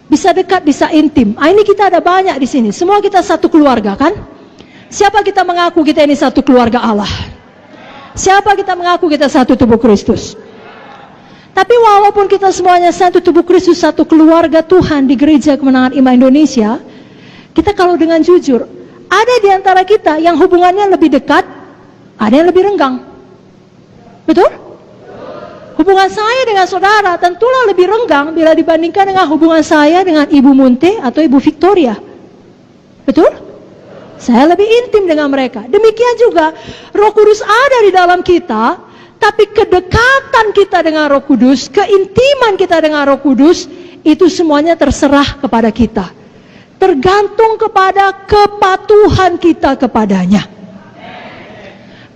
bisa dekat, bisa intim. Ini kita ada banyak di sini. Semua kita satu keluarga kan? Siapa kita mengaku kita ini satu keluarga Allah? Siapa kita mengaku kita satu tubuh Kristus? Tapi walaupun kita semuanya satu tubuh Kristus, satu keluarga Tuhan di Gereja Kemenangan Iman Indonesia, kita kalau dengan jujur, ada di antara kita yang hubungannya lebih dekat, ada yang lebih renggang. Betul? Hubungan saya dengan saudara tentulah lebih renggang bila dibandingkan dengan hubungan saya dengan Ibu Munte atau Ibu Victoria. Betul? Saya lebih intim dengan mereka. Demikian juga Roh Kudus ada di dalam kita, tapi kedekatan kita dengan Roh Kudus, keintiman kita dengan Roh Kudus, itu semuanya terserah kepada kita. Tergantung kepada kepatuhan kita kepadanya.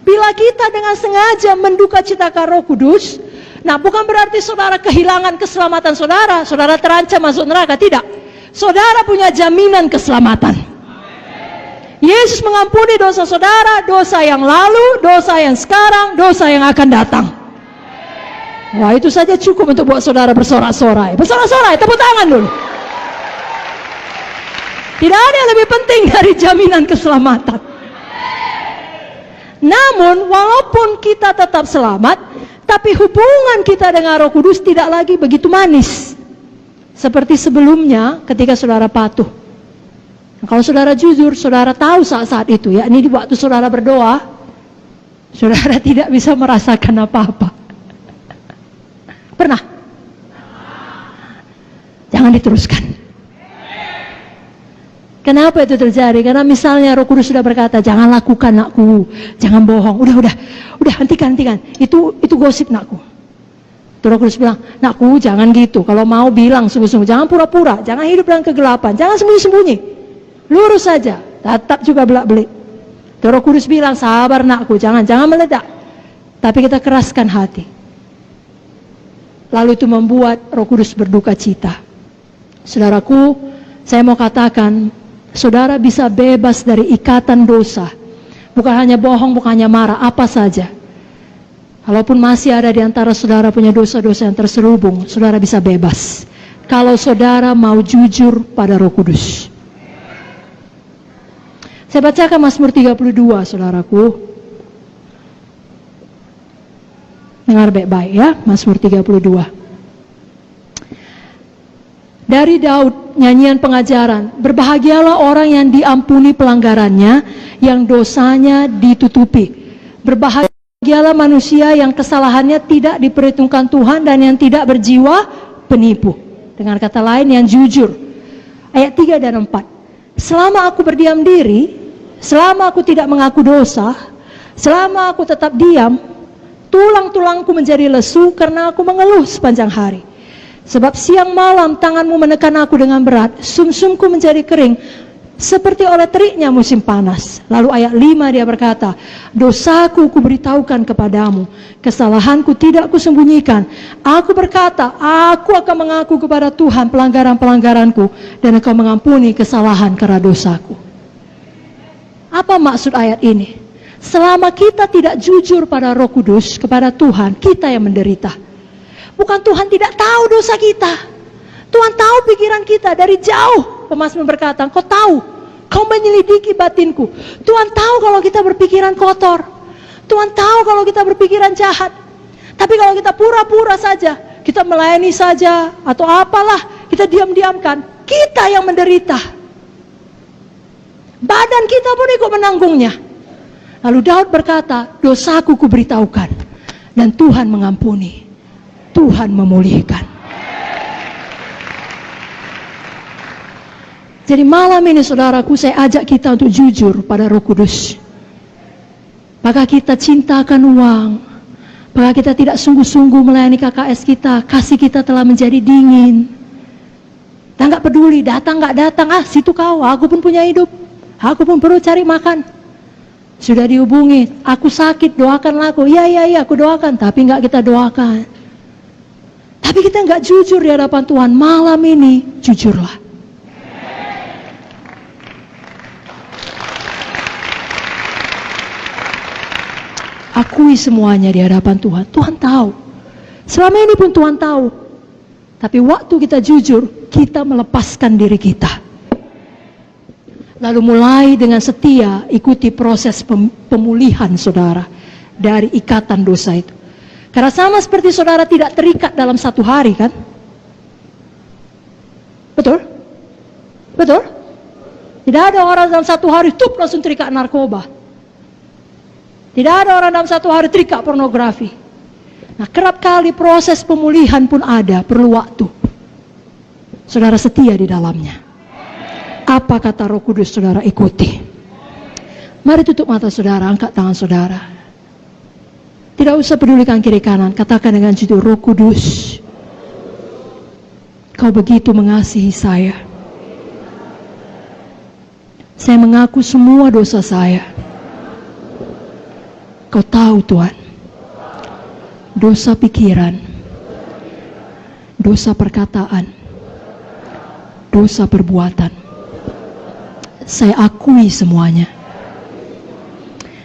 Bila kita dengan sengaja menduka citakan Roh Kudus, nah bukan berarti saudara kehilangan keselamatan saudara, saudara terancam masuk neraka, tidak. Saudara punya jaminan keselamatan. Yesus mengampuni dosa saudara, dosa yang lalu, dosa yang sekarang, dosa yang akan datang. Wah, itu saja cukup untuk buat saudara bersorak-sorai. Bersorak-sorai, tepuk tangan dulu. Tidak ada yang lebih penting dari jaminan keselamatan. Namun, walaupun kita tetap selamat, tapi hubungan kita dengan Roh Kudus tidak lagi begitu manis seperti sebelumnya ketika saudara patuh. Kalau saudara jujur, saudara tahu saat-saat itu, ya, ini di waktu saudara berdoa, saudara tidak bisa merasakan apa-apa. Pernah? Jangan diteruskan. Kenapa itu terjadi? Karena misalnya Roh Kudus sudah berkata, jangan lakukan nakku, jangan bohong. Udah, hentikan. Itu gosip nakku. Roh Kudus bilang, nakku jangan gitu. Kalau mau bilang sungguh-sungguh, jangan pura-pura, jangan hidup dalam kegelapan, jangan sembunyi-sembunyi. Lurus saja, tetap juga belak-belik. Roh Kudus bilang, sabar nakku, jangan meledak. Tapi kita keraskan hati. Lalu itu membuat Roh Kudus berduka cita. Saudaraku, saya mau katakan, saudara bisa bebas dari ikatan dosa. Bukan hanya bohong, bukan hanya marah, apa saja. Kalaupun masih ada di antara saudara punya dosa-dosa yang terselubung, saudara bisa bebas. Kalau saudara mau jujur pada Roh Kudus. Saya bacakan Mazmur 32, saudaraku. Dengar baik-baik ya, Mazmur 32. Dari Daud, nyanyian pengajaran. Berbahagialah orang yang diampuni pelanggarannya, yang dosanya ditutupi. Berbahagialah manusia yang kesalahannya tidak diperhitungkan Tuhan dan yang tidak berjiwa penipu. Dengan kata lain, yang jujur. Ayat 3 dan 4. Selama aku berdiam diri, selama aku tidak mengaku dosa, selama aku tetap diam, tulang-tulangku menjadi lesu karena aku mengeluh sepanjang hari. Sebab siang malam tanganmu menekan aku dengan berat, sumsumku menjadi kering, seperti oleh teriknya musim panas. Lalu ayat 5 dia berkata, dosaku kuberitahukan kepadamu, kesalahanku tidak kusembunyikan. Aku berkata, aku akan mengaku kepada Tuhan pelanggaran-pelanggaranku, dan Engkau mengampuni kesalahan karena dosaku. Apa maksud ayat ini? Selama kita tidak jujur pada Roh Kudus, kepada Tuhan, kita yang menderita. Bukan Tuhan tidak tahu dosa kita. Tuhan tahu pikiran kita dari jauh. Pemazmur berkata, Kau tahu, Kau menyelidiki batinku. Tuhan tahu kalau kita berpikiran kotor. Tuhan tahu kalau kita berpikiran jahat. Tapi kalau kita pura-pura saja, kita melayani saja, atau apalah, kita diam-diamkan, kita yang menderita. Badan kita pun ikut menanggungnya. Lalu Daud berkata, dosaku kuberitahukan, dan Tuhan mengampuni, Tuhan memulihkan. Jadi malam ini saudaraku, saya ajak kita untuk jujur pada Roh Kudus. Maka kita cintakan uang, maka kita tidak sungguh-sungguh melayani KKS kita, kasih kita telah menjadi dingin. Kita nggak peduli, datang nggak datang, situ kau, aku pun punya hidup, aku pun perlu cari makan. Sudah dihubungi, aku sakit, doakanlah aku. Iya, aku doakan, tapi nggak kita doakan. Tapi kita nggak jujur di hadapan Tuhan. Malam ini, jujurlah. Akui semuanya di hadapan Tuhan. Tuhan tahu. Selama ini pun Tuhan tahu. Tapi waktu kita jujur, kita melepaskan diri kita. Lalu mulai dengan setia ikuti proses pemulihan saudara dari ikatan dosa itu. Karena sama seperti saudara tidak terikat dalam satu hari, kan? Betul? Betul? Tidak ada orang dalam satu hari langsung terikat narkoba. Tidak ada orang dalam satu hari terikat pornografi. Nah, kerap kali proses pemulihan pun ada, perlu waktu. Saudara setia di dalamnya. Apa kata Roh Kudus, saudara ikuti. Mari tutup mata saudara, angkat tangan saudara. Tidak usah pedulikan kiri kanan, katakan dengan jujur, Roh Kudus, Kau begitu mengasihi saya. Saya mengaku semua dosa saya. Kau tahu Tuhan, dosa pikiran, dosa perkataan, dosa perbuatan. Saya akui semuanya.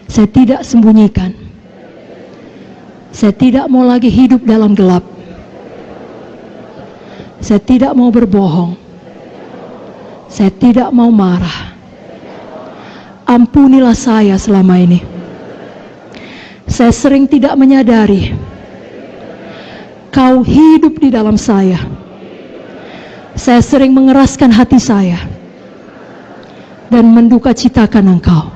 Saya tidak sembunyikan. Saya tidak mau lagi hidup dalam gelap. Saya tidak mau berbohong. Saya tidak mau marah. Ampunilah saya selama ini. Saya sering tidak menyadari Kau hidup di dalam saya. Saya sering mengeraskan hati saya dan mendukacitakan Engkau.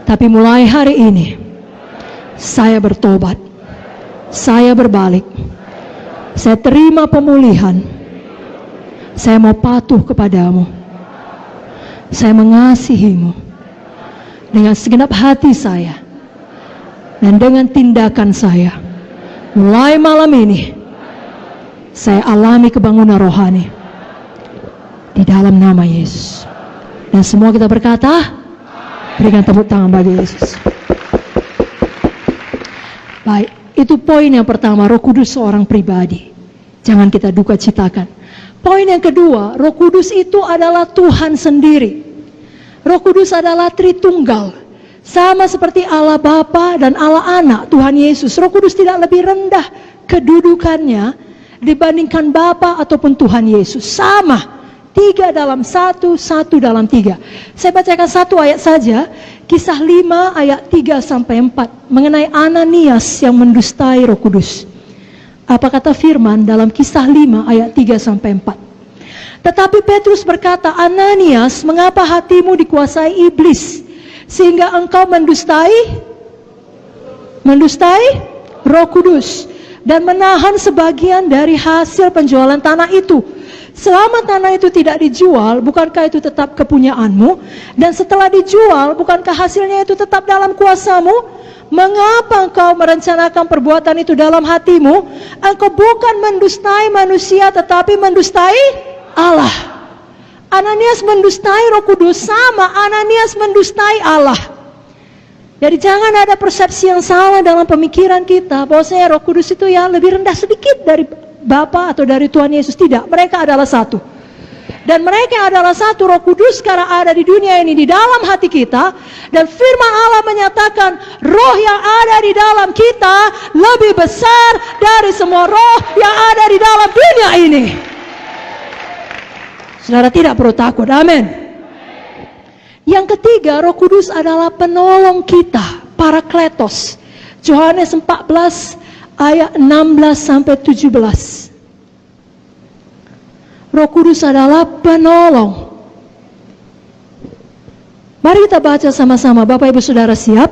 Tapi mulai hari ini saya bertobat. Saya berbalik. Saya terima pemulihan. Saya mau patuh kepadamu. Saya mengasihimu dengan segenap hati saya dan dengan tindakan saya. Mulai malam ini saya alami kebangunan rohani di dalam nama Yesus. Dan semua kita berkata, berikan tepuk tangan bagi Yesus. Baik, itu poin yang pertama, Roh Kudus seorang pribadi. Jangan kita duka citakan. Poin yang kedua, Roh Kudus itu adalah Tuhan sendiri. Roh Kudus adalah Tritunggal. Sama seperti Allah Bapa dan Allah Anak, Tuhan Yesus. Roh Kudus tidak lebih rendah kedudukannya dibandingkan Bapa ataupun Tuhan Yesus. Sama. 3 dalam 1, 1 dalam 3. Saya bacakan satu ayat saja. Kisah 5 ayat 3-4. Mengenai Ananias yang mendustai Roh Kudus. Apa kata firman dalam Kisah 5 ayat 3-4. Tetapi Petrus berkata, Ananias, mengapa hatimu dikuasai iblis sehingga engkau mendustai Roh Kudus dan menahan sebagian dari hasil penjualan tanah itu? Selama tanah itu tidak dijual, bukankah itu tetap kepunyaanmu? Dan setelah dijual, bukankah hasilnya itu tetap dalam kuasamu? Mengapa engkau merencanakan perbuatan itu dalam hatimu? Engkau bukan mendustai manusia, tetapi mendustai Allah. Ananias mendustai Roh Kudus, sama Ananias mendustai Allah. Jadi jangan ada persepsi yang salah dalam pemikiran kita, bahwasanya Roh Kudus itu ya lebih rendah sedikit dari Bapa atau dari Tuhan Yesus. Tidak, mereka adalah satu. Dan mereka adalah satu. Roh Kudus sekarang ada di dunia ini, di dalam hati kita. Dan firman Allah menyatakan, roh yang ada di dalam kita lebih besar dari semua roh yang ada di dalam dunia ini. Saudara tidak perlu takut, amin. Yang ketiga, Roh Kudus adalah penolong kita, Parakletos. Yohanes 14 ayat 16-17. Roh Kudus adalah penolong. Mari kita baca sama-sama, Bapak Ibu Saudara siap?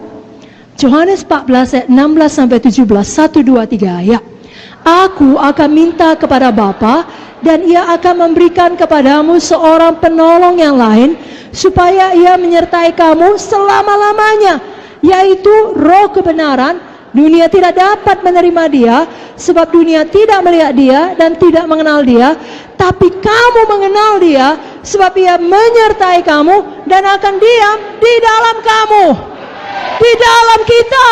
Yohanes 14 ayat 16-17, 1, 2, 3 ayat. Aku akan minta kepada Bapa dan Ia akan memberikan kepadamu seorang penolong yang lain, supaya Ia menyertai kamu selama-lamanya, yaitu Roh kebenaran. Dunia tidak dapat menerima Dia, sebab dunia tidak melihat Dia dan tidak mengenal Dia. Tapi kamu mengenal Dia, sebab Ia menyertai kamu dan akan diam di dalam kamu, di dalam kita,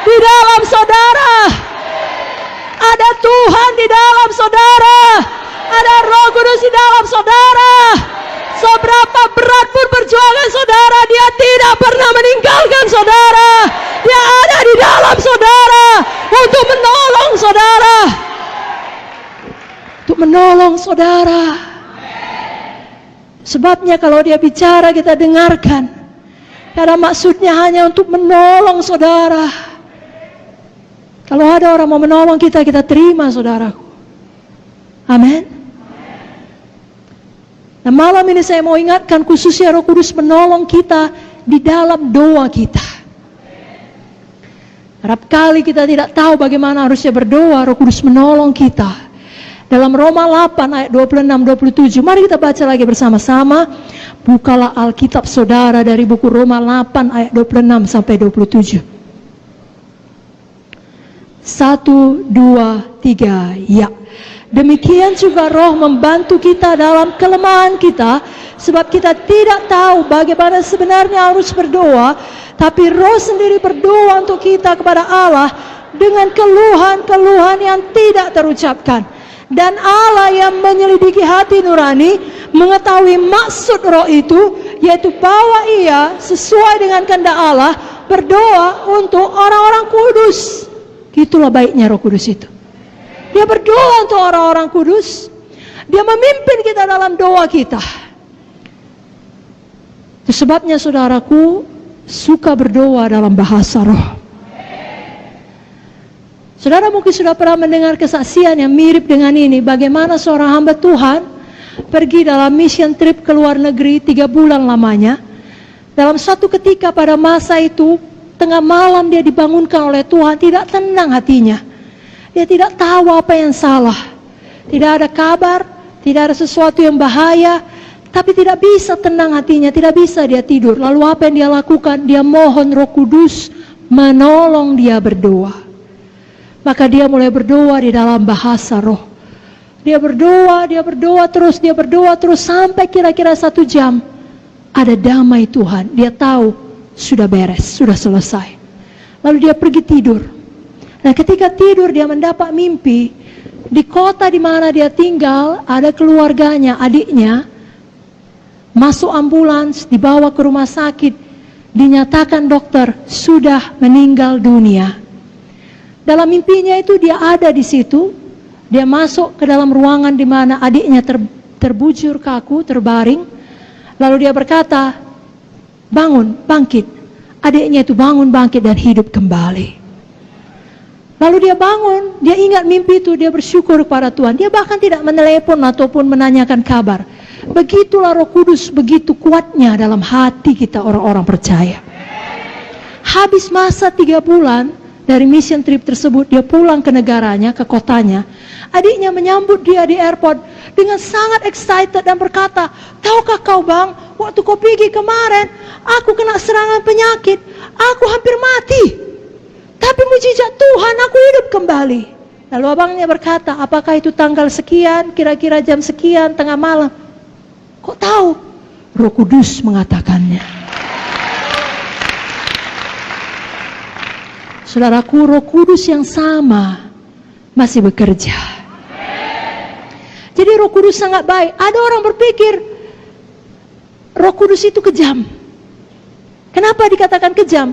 di dalam saudara. Ada Tuhan di dalam saudara, ada Roh Kudus di dalam saudara. Seberapa berat pun perjuangan saudara, Dia tidak pernah meninggalkan saudara. Dia ada di dalam saudara untuk menolong saudara. Untuk menolong saudara. Sebabnya kalau Dia bicara kita dengarkan. Karena maksudnya hanya untuk menolong saudara. Kalau ada orang mau menolong kita, kita terima saudaraku. Amin. Nah, malam ini saya mau ingatkan khususnya Roh Kudus menolong kita di dalam doa kita. Kerap kali kita tidak tahu bagaimana harusnya berdoa, Roh Kudus menolong kita. Dalam Roma 8 ayat 26-27, mari kita baca lagi bersama-sama. Bukalah Alkitab saudara dari buku Roma 8 ayat 26 sampai 27. 1, 2, 3, ya. Demikian juga Roh membantu kita dalam kelemahan kita, sebab kita tidak tahu bagaimana sebenarnya harus berdoa, tapi Roh sendiri berdoa untuk kita kepada Allah dengan keluhan-keluhan yang tidak terucapkan. Dan Allah yang menyelidiki hati nurani mengetahui maksud Roh itu, yaitu bahwa ia sesuai dengan kehendak Allah berdoa untuk orang-orang kudus. Itulah baiknya Roh Kudus itu. Dia berdoa untuk orang-orang kudus. Dia memimpin kita dalam doa kita. Itu sebabnya saudaraku suka berdoa dalam bahasa roh. Saudara mungkin sudah pernah mendengar kesaksian yang mirip dengan ini. Bagaimana seorang hamba Tuhan pergi dalam mission trip ke luar negeri 3 bulan lamanya. Dalam satu ketika pada masa itu, tengah malam dia dibangunkan oleh Tuhan, tidak tenang hatinya. Dia tidak tahu apa yang salah. Tidak ada kabar, tidak ada sesuatu yang bahaya, tapi tidak bisa tenang hatinya, tidak bisa dia tidur. Lalu apa yang dia lakukan? Dia mohon Roh Kudus menolong dia berdoa. Maka dia mulai berdoa di dalam bahasa roh. Dia berdoa terus sampai kira-kira 1 jam. Ada damai Tuhan, dia tahu sudah beres, sudah selesai. Lalu dia pergi tidur. Nah ketika tidur dia mendapat mimpi. Di kota di mana dia tinggal ada keluarganya, adiknya masuk ambulans, dibawa ke rumah sakit, dinyatakan dokter sudah meninggal dunia. Dalam mimpinya itu dia ada di situ. Dia masuk ke dalam ruangan di mana adiknya terbujur kaku, terbaring. Lalu dia berkata, bangun, bangkit. Adiknya itu bangun, bangkit dan hidup kembali. Lalu dia bangun, dia ingat mimpi itu, dia bersyukur kepada Tuhan. Dia bahkan tidak menelepon ataupun menanyakan kabar. Begitulah Roh Kudus, begitu kuatnya dalam hati kita orang-orang percaya. Habis masa 3 bulan dari mission trip tersebut, dia pulang ke negaranya, ke kotanya. Adiknya menyambut dia di airport dengan sangat excited dan berkata, tahukah kau bang, waktu kau pergi kemarin, aku kena serangan penyakit, aku hampir mati. Tapi mujizat Tuhan, aku hidup kembali. Lalu abangnya berkata, apakah itu tanggal sekian, kira-kira jam sekian, tengah malam? Kok tahu? Roh Kudus mengatakannya. Saudaraku, Roh Kudus yang sama masih bekerja. Jadi Roh Kudus sangat baik. Ada orang berpikir Roh Kudus itu kejam. Kenapa dikatakan kejam?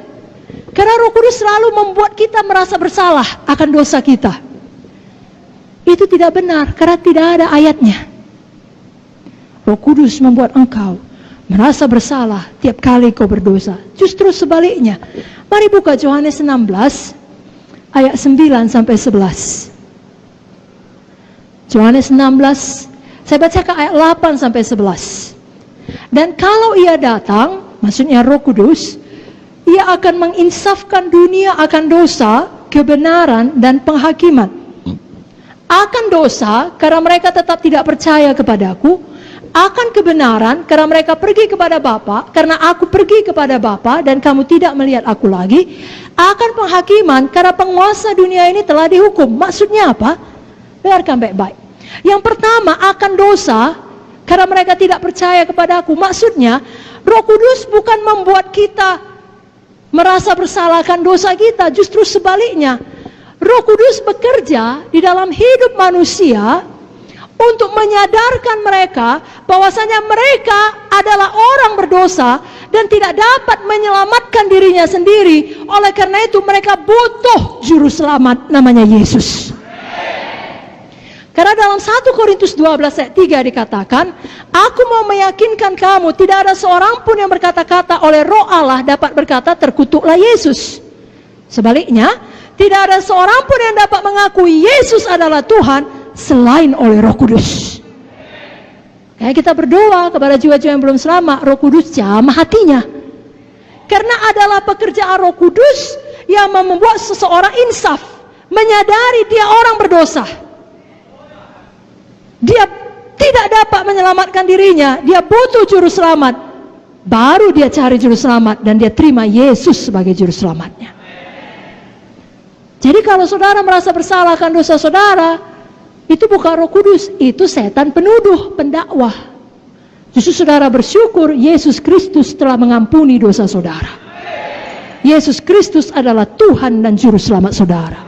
Karena Roh Kudus selalu membuat kita merasa bersalah akan dosa kita. Itu tidak benar karena tidak ada ayatnya. Roh Kudus membuat engkau merasa bersalah tiap kali kau berdosa. Justru sebaliknya. Mari buka Yohanes 16 ayat 9 sampai 11. Yohanes 16, saya bacakan ayat 8 sampai 11. Dan kalau ia datang, maksudnya Roh Kudus, ia akan menginsafkan dunia akan dosa, kebenaran dan penghakiman. Akan dosa karena mereka tetap tidak percaya kepadaku, akan kebenaran karena mereka pergi kepada Bapa, karena aku pergi kepada Bapa dan kamu tidak melihat aku lagi. Akan penghakiman karena penguasa dunia ini telah dihukum. Maksudnya apa? Dengarkan baik-baik. Yang pertama, akan dosa karena mereka tidak percaya kepada aku. Maksudnya Roh Kudus bukan membuat kita merasa bersalah akan dosa kita, justru sebaliknya. Roh Kudus bekerja di dalam hidup manusia untuk menyadarkan mereka bahwasanya mereka adalah orang berdosa dan tidak dapat menyelamatkan dirinya sendiri. Oleh karena itu mereka butuh juru selamat, namanya Yesus. Karena dalam 1 Korintus 12 ayat 3 dikatakan, aku mau meyakinkan kamu, tidak ada seorang pun yang berkata-kata oleh Roh Allah dapat berkata terkutuklah Yesus. Sebaliknya, tidak ada seorang pun yang dapat mengakui Yesus adalah Tuhan selain oleh Roh Kudus. Kayak kita berdoa kepada jiwa-jiwa yang belum selamat, Roh Kudus jamah hatinya. Karena adalah pekerjaan Roh Kudus yang membuat seseorang insaf, menyadari dia orang berdosa. menyelamatkan dirinya, dia butuh juru selamat. Baru dia cari juru selamat dan dia terima Yesus sebagai juru selamatnya. Jadi kalau saudara merasa bersalah akan dosa saudara, itu bukan Roh Kudus, itu setan penuduh, pendakwah. Justru saudara bersyukur Yesus Kristus telah mengampuni dosa saudara. Yesus Kristus adalah Tuhan dan juru selamat saudara.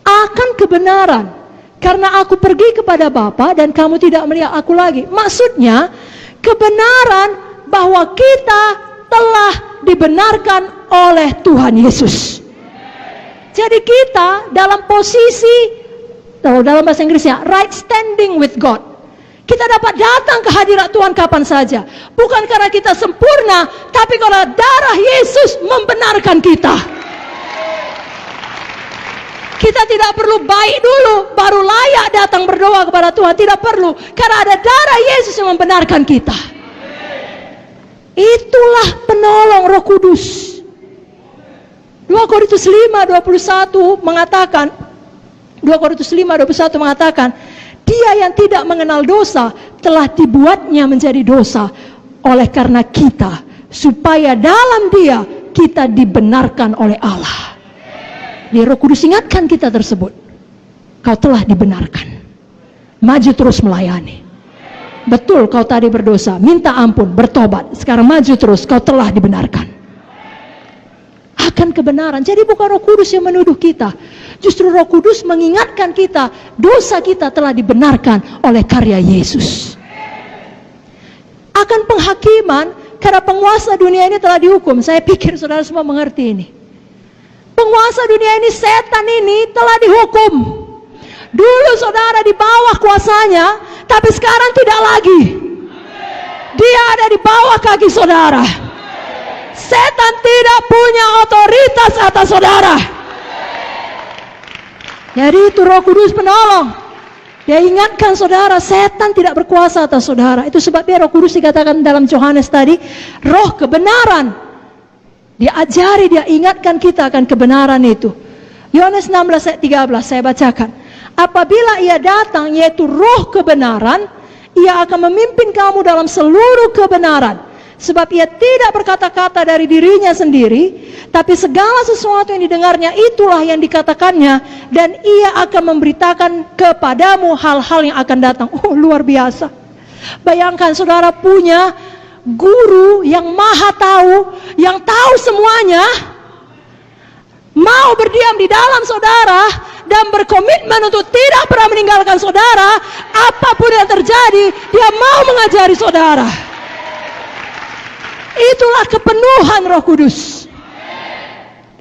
Akan kebenaran, karena aku pergi kepada Bapa dan kamu tidak melihat aku lagi. Maksudnya, kebenaran bahwa kita telah dibenarkan oleh Tuhan Yesus. Jadi kita dalam posisi, kalau dalam bahasa Inggrisnya, right standing with God. Kita dapat datang ke hadirat Tuhan kapan saja. Bukan karena kita sempurna, tapi karena darah Yesus membenarkan kita. Kita tidak perlu baik dulu, baru layak datang berdoa kepada Tuhan. Tidak perlu, karena ada darah Yesus yang membenarkan kita. Itulah penolong Roh Kudus. 2 Korintus 5:21 mengatakan, 2 Korintus 5:21 mengatakan, dia yang tidak mengenal dosa telah dibuatnya menjadi dosa oleh karena kita, supaya dalam dia kita dibenarkan oleh Allah. Di Roh Kudus ingatkan kita tersebut. Kau telah dibenarkan. Maju terus melayani. Betul kau tadi berdosa, minta ampun, bertobat. Sekarang maju terus, kau telah dibenarkan. Akan kebenaran. Jadi bukan Roh Kudus yang menuduh kita. Justru Roh Kudus mengingatkan kita, dosa kita telah dibenarkan oleh karya Yesus. Akan penghakiman, karena penguasa dunia ini telah dihukum. Saya pikir saudara semua mengerti ini. Penguasa dunia ini, setan ini telah dihukum. Dulu saudara di bawah kuasanya, tapi sekarang tidak lagi. Dia ada di bawah kaki saudara. Setan tidak punya otoritas atas saudara. Jadi itu Roh Kudus penolong. Dia ingatkan saudara, setan tidak berkuasa atas saudara. Itu sebabnya Roh Kudus dikatakan dalam Yohanes tadi, roh kebenaran. Dia ajari, dia ingatkan kita akan kebenaran itu. Yohanes 16 ayat 13 saya bacakan. Apabila ia datang, yaitu roh kebenaran, ia akan memimpin kamu dalam seluruh kebenaran. Sebab ia tidak berkata-kata dari dirinya sendiri, tapi segala sesuatu yang didengarnya itulah yang dikatakannya, dan ia akan memberitakan kepadamu hal-hal yang akan datang. Oh, luar biasa. Bayangkan saudara punya guru yang maha tahu, yang tahu semuanya, mau berdiam di dalam saudara, dan berkomitmen untuk tidak pernah meninggalkan saudara, apapun yang terjadi, dia mau mengajari saudara. Itulah kepenuhan Roh Kudus.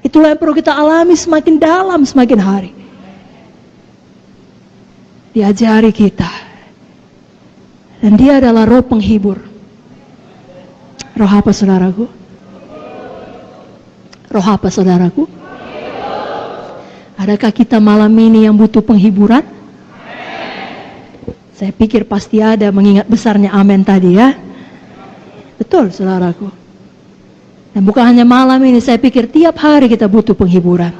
Itulah yang perlu kita alami semakin dalam, semakin hari. Diajari kita. Dan dia adalah roh penghibur. Roh apa saudaraku? Roh apa saudaraku? Adakah kita malam ini yang butuh penghiburan? Saya pikir pasti ada, mengingat besarnya amin tadi ya. Betul saudaraku. Dan bukan hanya malam ini, saya pikir tiap hari kita butuh penghiburan.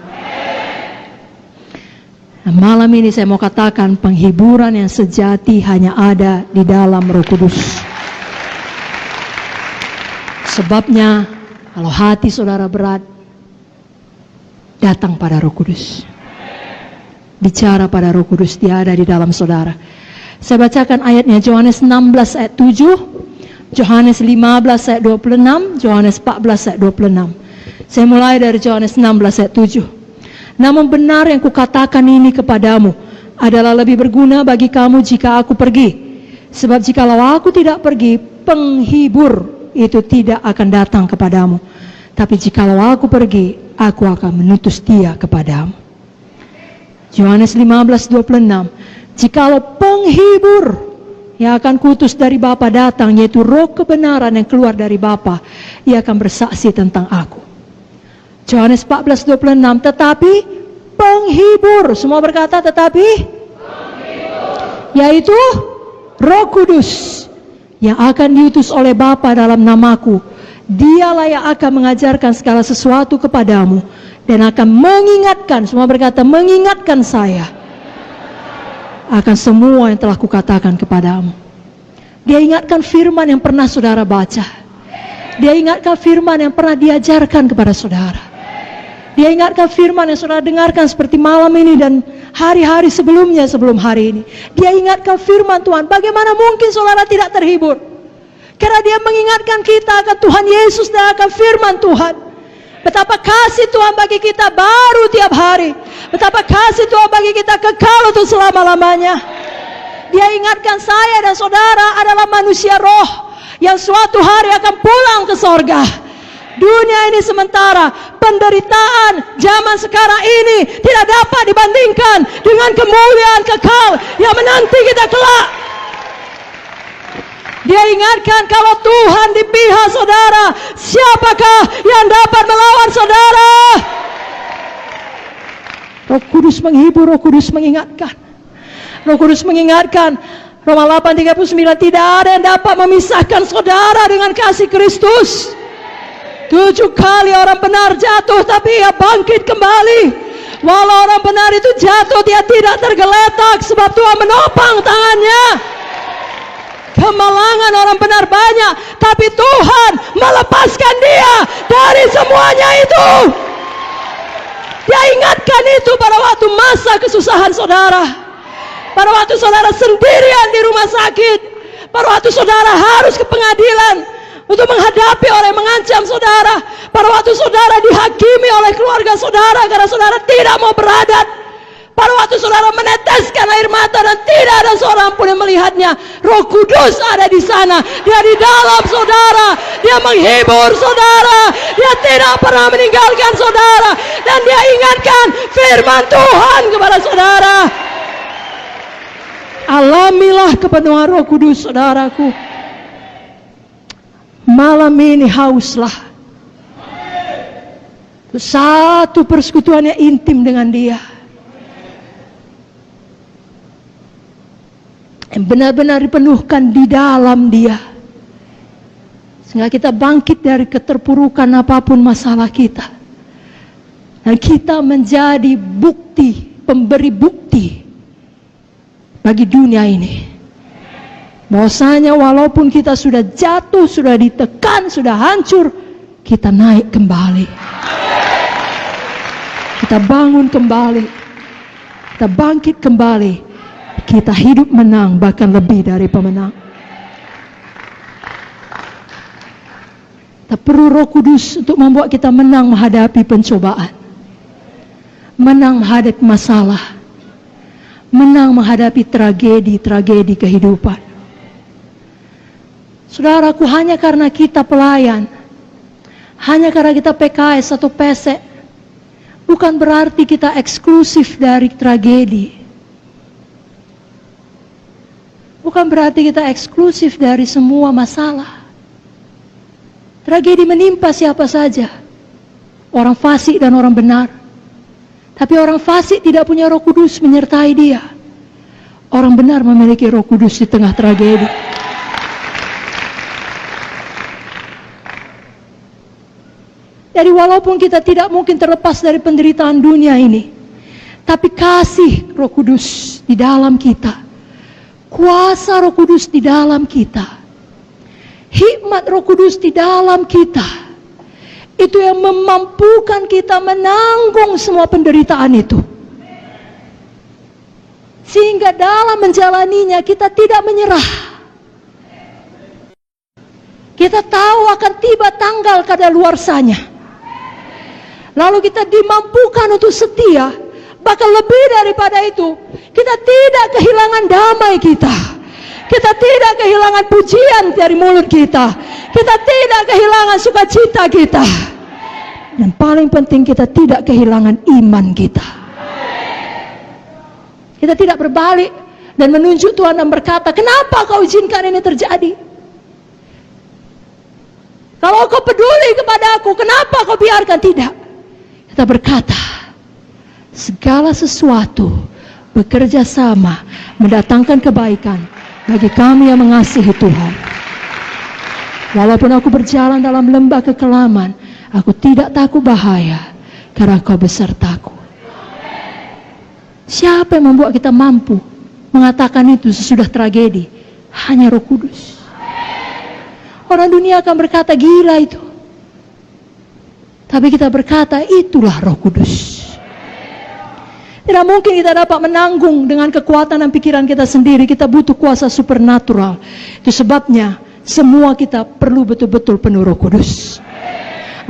Nah, malam ini saya mau katakan penghiburan yang sejati hanya ada di dalam Roh Kudus. Sebabnya kalau hati saudara berat, datang pada Roh Kudus. Bicara pada Roh Kudus, dia ada di dalam saudara. Saya bacakan ayatnya, Yohanes 16 ayat 7. Yohanes 15 ayat 26, Yohanes 14 ayat 26. Saya mulai dari Yohanes 16 ayat 7. Namun benar yang kukatakan ini kepadamu adalah lebih berguna bagi kamu jika aku pergi. Sebab jikalau aku tidak pergi, penghibur itu tidak akan datang kepadamu. Tapi jikalau aku pergi, aku akan mengutus dia kepadamu. Yohanes 15:26. Jikalau penghibur yang akan kutus dari Bapa datang, yaitu roh kebenaran yang keluar dari Bapa, ia akan bersaksi tentang aku. Yohanes 14:26. Tetapi penghibur, semua berkata tetapi penghibur, yaitu Roh Kudus yang akan diutus oleh Bapa dalam namaku, dialah yang akan mengajarkan segala sesuatu kepadamu dan akan mengingatkan, semua berkata mengingatkan saya akan semua yang telah kukatakan kepadamu. Dia ingatkan firman yang pernah saudara baca. Dia ingatkan firman yang pernah diajarkan kepada saudara. Dia ingatkan firman yang saudara dengarkan seperti malam ini dan hari-hari sebelumnya sebelum hari ini. Dia ingatkan firman Tuhan. Bagaimana mungkin saudara tidak terhibur? Karena dia mengingatkan kita akan Tuhan Yesus dan akan firman Tuhan. Betapa kasih Tuhan bagi kita baru tiap hari. Betapa kasih Tuhan bagi kita kekal untuk selama-lamanya. Dia ingatkan saya dan saudara adalah manusia roh yang suatu hari akan pulang ke sorga. Dunia ini sementara, penderitaan zaman sekarang ini tidak dapat dibandingkan dengan kemuliaan kekal yang menanti kita kelak. Dia ingatkan kalau Tuhan di pihak saudara, siapakah yang dapat melawan saudara? Roh Kudus menghibur, Roh Kudus mengingatkan. Roh Kudus mengingatkan, Roma 8:39, tidak ada yang dapat memisahkan saudara dengan kasih Kristus. 7 kali orang benar jatuh, tapi ia bangkit kembali. Walau orang benar itu jatuh, dia tidak tergeletak, sebab Tuhan menopang tangannya. Kemalangan orang benar banyak, tapi Tuhan melepaskan dia dari semuanya itu. Dia ingatkan itu pada waktu masa kesusahan saudara. Pada waktu saudara sendirian di rumah sakit. Pada waktu saudara harus ke pengadilan untuk menghadapi orang yang mengancam saudara. Pada waktu saudara dihakimi oleh keluarga saudara karena saudara tidak mau beradat. Pada waktu saudara meneteskan air mata dan tidak ada seorang pun yang melihatnya. Roh Kudus ada di sana. Dia di dalam saudara. Dia menghibur saudara. Dia tidak pernah meninggalkan saudara. Dan dia ingatkan firman Tuhan kepada saudara. Alamilah kepenuhan Roh Kudus, saudaraku. Malam ini hauslah satu persekutuan yang intim dengan dia, yang benar-benar dipenuhkan di dalam dia, sehingga kita bangkit dari keterpurukan apapun masalah kita, dan kita menjadi bukti, pemberi bukti bagi dunia ini, bahwasanya walaupun kita sudah jatuh, sudah ditekan, sudah hancur, kita naik kembali, kita bangun kembali, kita bangkit kembali, kita hidup menang, bahkan lebih dari pemenang. Kita perlu Roh Kudus untuk membuat kita menang menghadapi pencobaan, menang menghadapi masalah, menang menghadapi tragedi-tragedi kehidupan. Saudaraku, hanya karena kita pelayan, hanya karena kita PKS atau pesek, bukan berarti kita eksklusif dari tragedi. Bukan berarti kita eksklusif dari semua masalah. Tragedi menimpa siapa saja, orang fasik dan orang benar. Tapi orang fasik tidak punya Roh Kudus menyertai dia. Orang benar memiliki Roh Kudus di tengah tragedi. Jadi walaupun kita tidak mungkin terlepas dari penderitaan dunia ini, tapi kasih Roh Kudus di dalam kita, kuasa Roh Kudus di dalam kita, hikmat Roh Kudus di dalam kita, itu yang memampukan kita menanggung semua penderitaan itu. Sehingga dalam menjalaninya kita tidak menyerah. Kita tahu akan tiba tanggal kadaluarsanya. Lalu kita dimampukan untuk setia. Bahkan lebih daripada itu, kita tidak kehilangan damai kita. Kita tidak kehilangan pujian dari mulut kita. Kita tidak kehilangan sukacita kita. Dan paling penting, kita tidak kehilangan iman kita. Kita tidak berbalik dan menunjuk Tuhan dan berkata, kenapa kau izinkan ini terjadi? Kalau kau peduli kepada aku, kenapa kau biarkan? Tidak. Kita berkata, segala sesuatu bekerja sama mendatangkan kebaikan bagi kami yang mengasihi Tuhan. Walaupun aku berjalan dalam lembah kekelaman, aku tidak takut bahaya, karena Kau besertaku. Siapa yang membuat kita mampu mengatakan itu sesudah tragedi. Hanya Roh Kudus. Orang dunia akan berkata gila itu. Tapi kita berkata itulah Roh Kudus. Tidak mungkin kita dapat menanggung dengan kekuatan dan pikiran kita sendiri. Kita butuh kuasa supernatural. Itu sebabnya semua kita perlu betul-betul penuh Roh Kudus.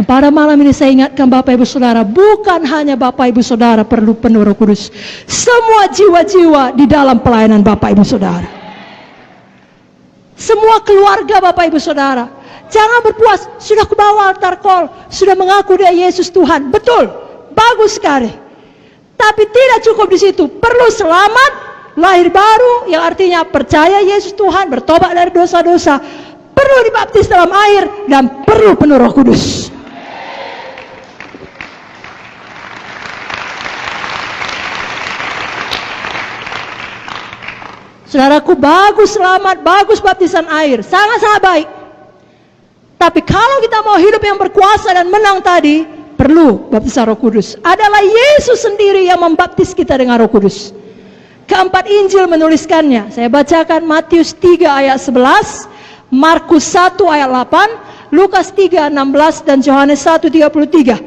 Pada malam ini saya ingatkan Bapak Ibu Saudara, bukan hanya Bapak Ibu Saudara perlu penuh Roh Kudus. Semua jiwa-jiwa di dalam pelayanan Bapak Ibu Saudara. Semua keluarga Bapak Ibu Saudara. Jangan berpuas, sudah kubawa altar call, sudah mengaku dia Yesus Tuhan. Betul, bagus sekali. Tapi tidak cukup di situ, perlu selamat, lahir baru, yang artinya percaya Yesus Tuhan, bertobat dari dosa-dosa, perlu dibaptis dalam air, dan perlu penuh Roh Kudus. Saudaraku, bagus selamat, bagus baptisan air, sangat-sangat baik. Tapi kalau kita mau hidup yang berkuasa dan menang tadi, perlu baptisan Roh Kudus. Adalah Yesus sendiri yang membaptis kita dengan Roh Kudus. Keempat Injil menuliskannya. Saya bacakan Matius 3 ayat 11, Markus 1 ayat 8, Lukas 3 16 dan Yohanes 1 33.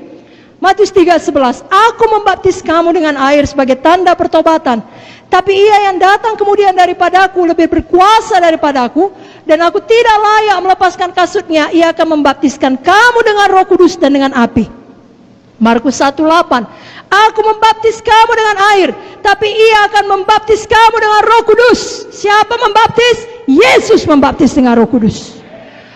Matius 3:11, aku membaptis kamu dengan air sebagai tanda pertobatan. Tapi ia yang datang kemudian daripadaku lebih berkuasa daripadaku, dan aku tidak layak melepaskan kasutnya. Ia akan membaptiskan kamu dengan Roh Kudus dan dengan api. Markus 1:8, aku membaptis kamu dengan air, tapi ia akan membaptis kamu dengan Roh Kudus. Siapa membaptis? Yesus membaptis dengan Roh Kudus.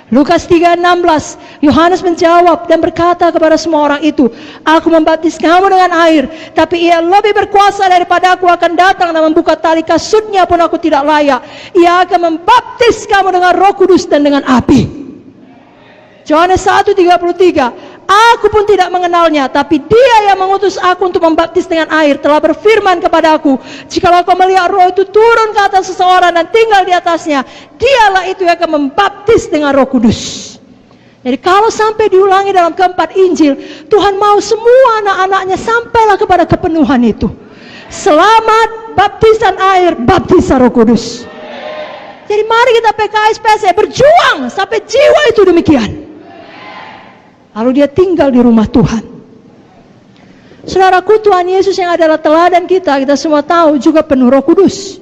Lukas 3:16, Yohanes menjawab dan berkata kepada semua orang itu, aku membaptis kamu dengan air, tapi ia lebih berkuasa daripada aku akan datang dan membuka tali kasutnya pun aku tidak layak. Ia akan membaptis kamu dengan Roh Kudus dan dengan api. Yohanes 1:33, aku pun tidak mengenalnya, tapi dia yang mengutus aku untuk membaptis dengan air telah berfirman kepada aku, jikalau kau melihat Roh itu turun ke atas seseorang dan tinggal di atasnya, dialah itu yang akan membaptis dengan Roh Kudus. Jadi kalau sampai diulangi dalam keempat Injil, Tuhan mau semua anak-anaknya sampailah kepada kepenuhan itu. Selamat, baptisan air, baptisan Roh Kudus. Jadi mari kita PKS PSE berjuang sampai jiwa itu demikian. Lalu dia tinggal di rumah Tuhan. Saudaraku, Tuhan Yesus yang adalah teladan kita semua tahu juga penuh Roh Kudus.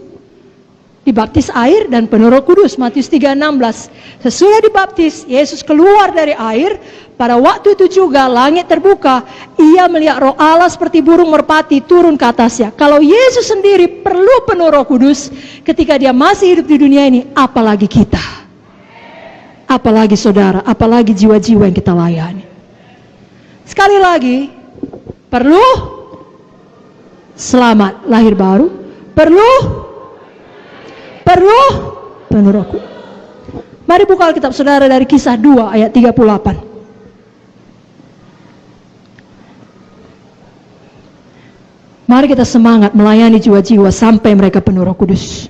Dibaptis air dan penuh Roh Kudus. Matius 3:16. Sesudah dibaptis, Yesus keluar dari air. Pada waktu itu juga langit terbuka. Ia melihat Roh Allah seperti burung merpati turun ke atasnya. Kalau Yesus sendiri perlu penuh Roh Kudus ketika dia masih hidup di dunia ini, apalagi kita. Apalagi saudara, apalagi jiwa-jiwa yang kita layani. Sekali lagi, perlu selamat, lahir baru, perlu penuh Roh Kudus. Mari buka Alkitab saudara dari Kisah 2 ayat 38. Mari kita semangat melayani jiwa-jiwa sampai mereka penuh Roh Kudus.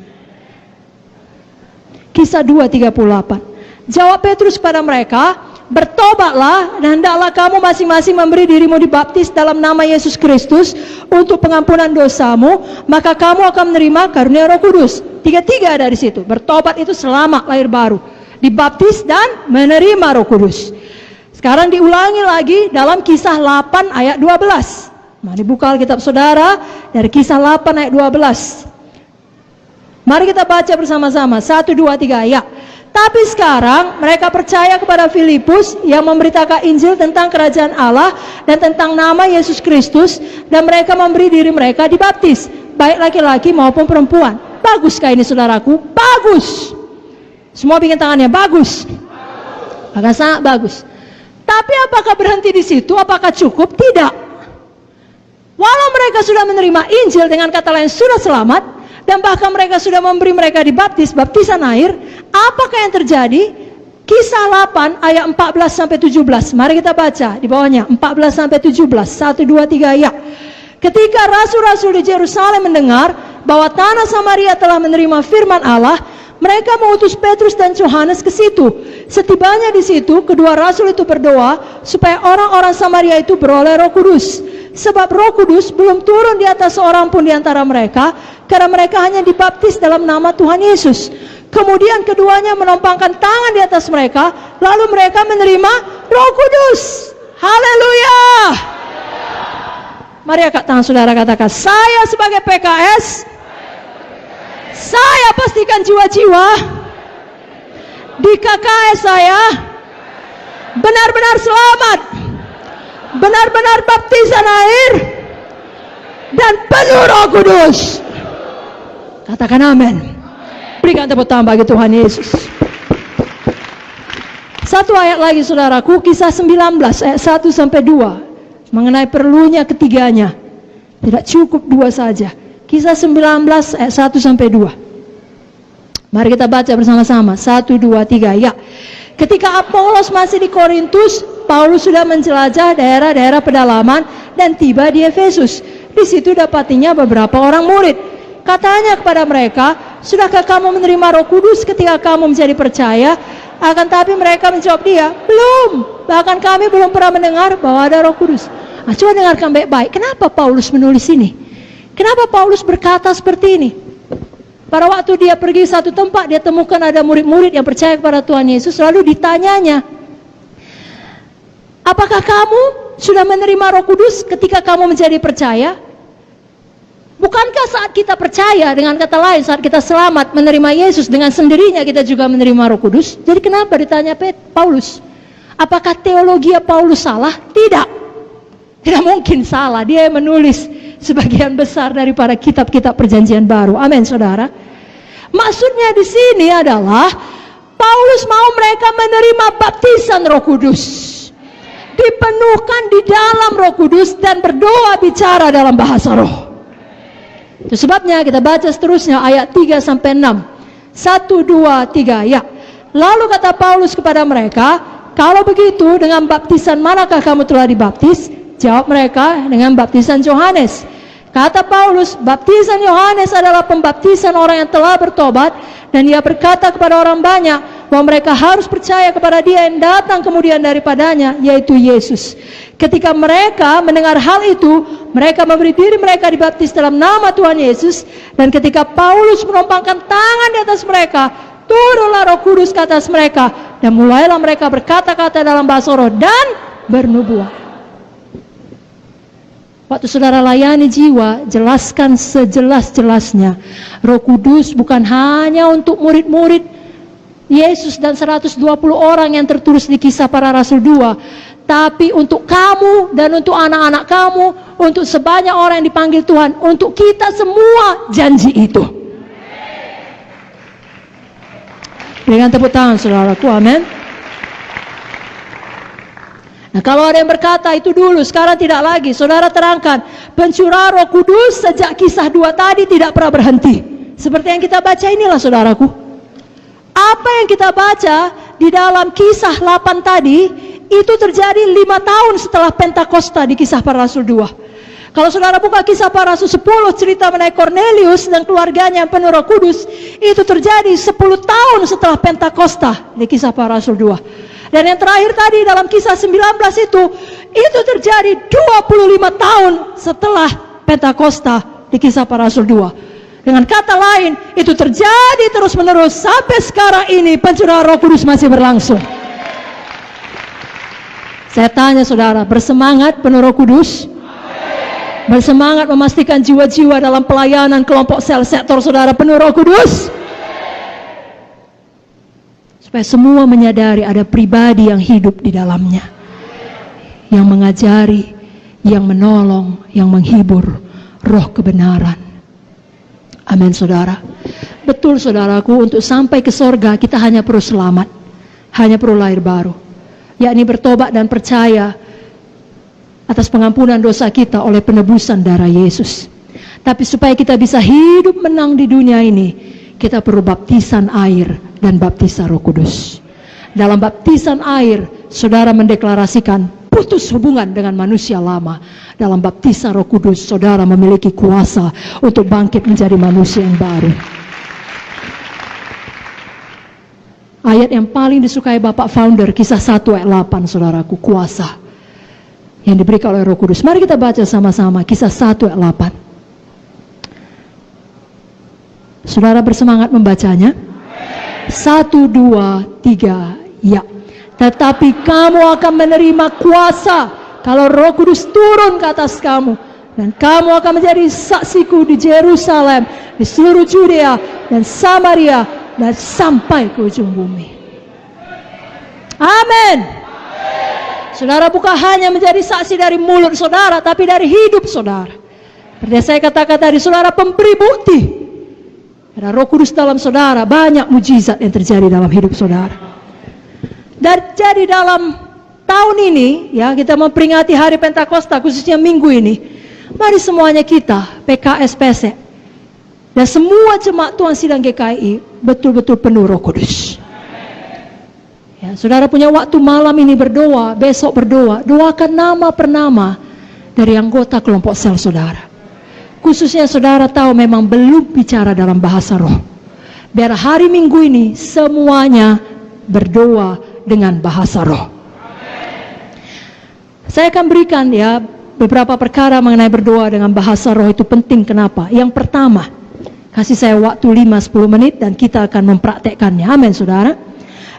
Kisah 2:38. Jawab Petrus pada mereka, bertobatlah dan hendaklah kamu masing-masing memberi dirimu dibaptis dalam nama Yesus Kristus untuk pengampunan dosamu, maka kamu akan menerima karunia Roh Kudus. Tiga-tiga ada di situ. Bertobat itu selamat, lahir baru. Dibaptis dan menerima Roh Kudus. Sekarang diulangi lagi dalam Kisah 8 ayat 12. Mari buka Alkitab saudara dari Kisah 8 ayat 12. Mari kita baca bersama-sama. 1, 2, 3 ayat. Tapi sekarang mereka percaya kepada Filipus yang memberitakan Injil tentang kerajaan Allah dan tentang nama Yesus Kristus, dan mereka memberi diri mereka dibaptis, baik laki-laki maupun perempuan. Baguskah ini saudaraku? Bagus. Semua bikin tangannya bagus. Akan sangat bagus. Tapi apakah berhenti di situ? Apakah cukup? Tidak. Walau mereka sudah menerima Injil, dengan kata lain sudah selamat, dan bahkan mereka sudah memberi mereka dibaptis, baptisan air, apakah yang terjadi? Kisah 8 ayat 14-17. Mari kita baca di bawahnya 14-17. 1, 2, 3 ayat. Ketika rasul-rasul di Yerusalem mendengar bahwa tanah Samaria telah menerima firman Allah, mereka mengutus Petrus dan Yohanes ke situ. Setibanya di situ, kedua rasul itu berdoa supaya orang-orang Samaria itu beroleh Roh Kudus. sebab Roh Kudus belum turun di atas seorang pun di antara mereka, karena mereka hanya dibaptis dalam nama Tuhan Yesus. Kemudian keduanya menompangkan tangan di atas mereka, lalu mereka menerima Roh Kudus. Haleluya. Mari angkat tangan saudara, katakan, saya sebagai PKS, saya pastikan jiwa-jiwa di KKS saya benar-benar selamat, benar-benar baptisan air dan penuh Roh Kudus. Katakan amin. Berikan tepuk tangan bagi Tuhan Yesus. Satu ayat lagi saudaraku, Kisah 19 ayat 1 sampai 2, mengenai perlunya ketiganya. Tidak cukup dua saja. Kisah 19 ayat 1 sampai 2. Mari kita baca bersama-sama. 1, 2, 3, ya. Ketika Apolos masih di Korintus, Paulus sudah menjelajah daerah-daerah pedalaman dan tiba di Efesus. Di situ dapatinya beberapa orang murid. Katanya kepada mereka, sudahkah kamu menerima Roh Kudus ketika kamu menjadi percaya? Akan tapi mereka menjawab dia, belum. Bahkan kami belum pernah mendengar bahwa ada Roh Kudus. Nah, coba dengarkan baik-baik. Kenapa Paulus menulis ini? Kenapa Paulus berkata seperti ini? Pada waktu dia pergi satu tempat, dia temukan ada murid-murid yang percaya kepada Tuhan Yesus. Lalu ditanyanya, apakah kamu sudah menerima Roh Kudus ketika kamu menjadi percaya? Bukankah saat kita percaya, dengan kata lain saat kita selamat menerima Yesus, dengan sendirinya kita juga menerima Roh Kudus? Jadi kenapa ditanya Paulus? Apakah teologi Paulus salah? Tidak. Tidak mungkin salah. Dia menulis sebagian besar daripada kitab-kitab perjanjian baru. Amin saudara. Maksudnya di sini adalah Paulus mau mereka menerima baptisan Roh Kudus, dipenuhkan di dalam Roh Kudus dan berdoa bicara dalam bahasa roh. Itu sebabnya kita baca seterusnya ayat 3 sampai 6. 1, 2, 3, ya. Lalu kata Paulus kepada mereka, kalau begitu dengan baptisan manakah kamu telah dibaptis? Jawab mereka, dengan baptisan Yohanes. Kata Paulus, baptisan Yohanes adalah pembaptisan orang yang telah bertobat, dan ia berkata kepada orang banyak bahwa mereka harus percaya kepada dia yang datang kemudian daripadanya, yaitu Yesus. Ketika mereka mendengar hal itu, mereka memberi diri mereka dibaptis dalam nama Tuhan Yesus. Dan ketika Paulus menumpangkan tangan di atas mereka, turunlah Roh Kudus ke atas mereka, dan mulailah mereka berkata-kata dalam bahasa roh dan bernubuat. Waktu saudara layani jiwa, jelaskan sejelas-jelasnya. Roh Kudus bukan hanya untuk murid-murid Yesus dan 120 orang yang tertulis di Kisah Para Rasul 2, tapi untuk kamu dan untuk anak-anak kamu, untuk sebanyak orang yang dipanggil Tuhan, untuk kita semua janji itu. Berikan tepuk tangan saudaraku, amin. Nah, kalau ada yang berkata itu dulu, sekarang tidak lagi, saudara terangkan, pencurahan Roh Kudus sejak Kisah 2 tadi tidak pernah berhenti. Seperti yang kita baca inilah saudaraku. Apa yang kita baca di dalam Kisah 8 tadi, itu terjadi 5 tahun setelah Pentakosta di Kisah Para Rasul 2. Kalau saudara buka Kisah Para Rasul 10, cerita mengenai Cornelius dan keluarganya yang penuh Roh Kudus, itu terjadi 10 tahun setelah Pentakosta di Kisah Para Rasul 2. Dan yang terakhir tadi dalam Kisah 19 itu terjadi 25 tahun setelah Pentakosta di Kisah Para Rasul 2. Dengan kata lain, itu terjadi terus-menerus sampai sekarang ini pencurahan Roh Kudus masih berlangsung. Saya tanya saudara, bersemangat penuh Roh Kudus? Bersemangat memastikan jiwa-jiwa dalam pelayanan kelompok sel sektor saudara penuh Roh Kudus? Supaya semua menyadari ada pribadi yang hidup di dalamnya, yang mengajari, yang menolong, yang menghibur, roh kebenaran. Amin saudara. Betul saudaraku, untuk sampai ke sorga kita hanya perlu selamat, hanya perlu lahir baru, yakni bertobat dan percaya atas pengampunan dosa kita oleh penebusan darah Yesus. Tapi supaya kita bisa hidup menang di dunia ini, kita perlu baptisan air dan baptisan Roh Kudus. Dalam baptisan air, saudara mendeklarasikan putus hubungan dengan manusia lama. Dalam baptisan Roh Kudus, saudara memiliki kuasa untuk bangkit menjadi manusia yang baru. Ayat yang paling disukai Bapak Founder, Kisah 1 ayat 8, saudaraku, kuasa. yang diberikan oleh Roh Kudus. Mari kita baca sama-sama Kisah 1 ayat 8. Saudara bersemangat membacanya? 1, 2, 3, ya. Tetapi kamu akan menerima kuasa kalau Roh Kudus turun ke atas kamu, dan kamu akan menjadi saksiku di Yerusalem, di seluruh Judea dan Samaria, dan sampai ke ujung bumi. Amin. Saudara bukan hanya menjadi saksi dari mulut saudara, tapi dari hidup saudara. Seperti saya katakan tadi, saudara pemberi bukti. Ada Roh Kudus dalam saudara, banyak mujizat yang terjadi dalam hidup saudara. Dan jadi dalam tahun ini, ya, kita memperingati hari Pentakosta, khususnya minggu ini. Mari semuanya kita, PKS PC, dan semua jemaat Tuhan Sidang GKI, betul-betul penuh Roh Kudus. Ya, saudara punya waktu malam ini berdoa, besok berdoa, doakan nama per nama dari anggota kelompok sel saudara. Khususnya saudara tahu memang belum bicara dalam bahasa roh. Biar hari Minggu ini semuanya berdoa dengan bahasa roh. Saya akan berikan ya beberapa perkara mengenai berdoa dengan bahasa roh itu penting. Kenapa? Yang pertama, kasih saya waktu 5-10 menit dan kita akan mempraktekkannya. Amin saudara.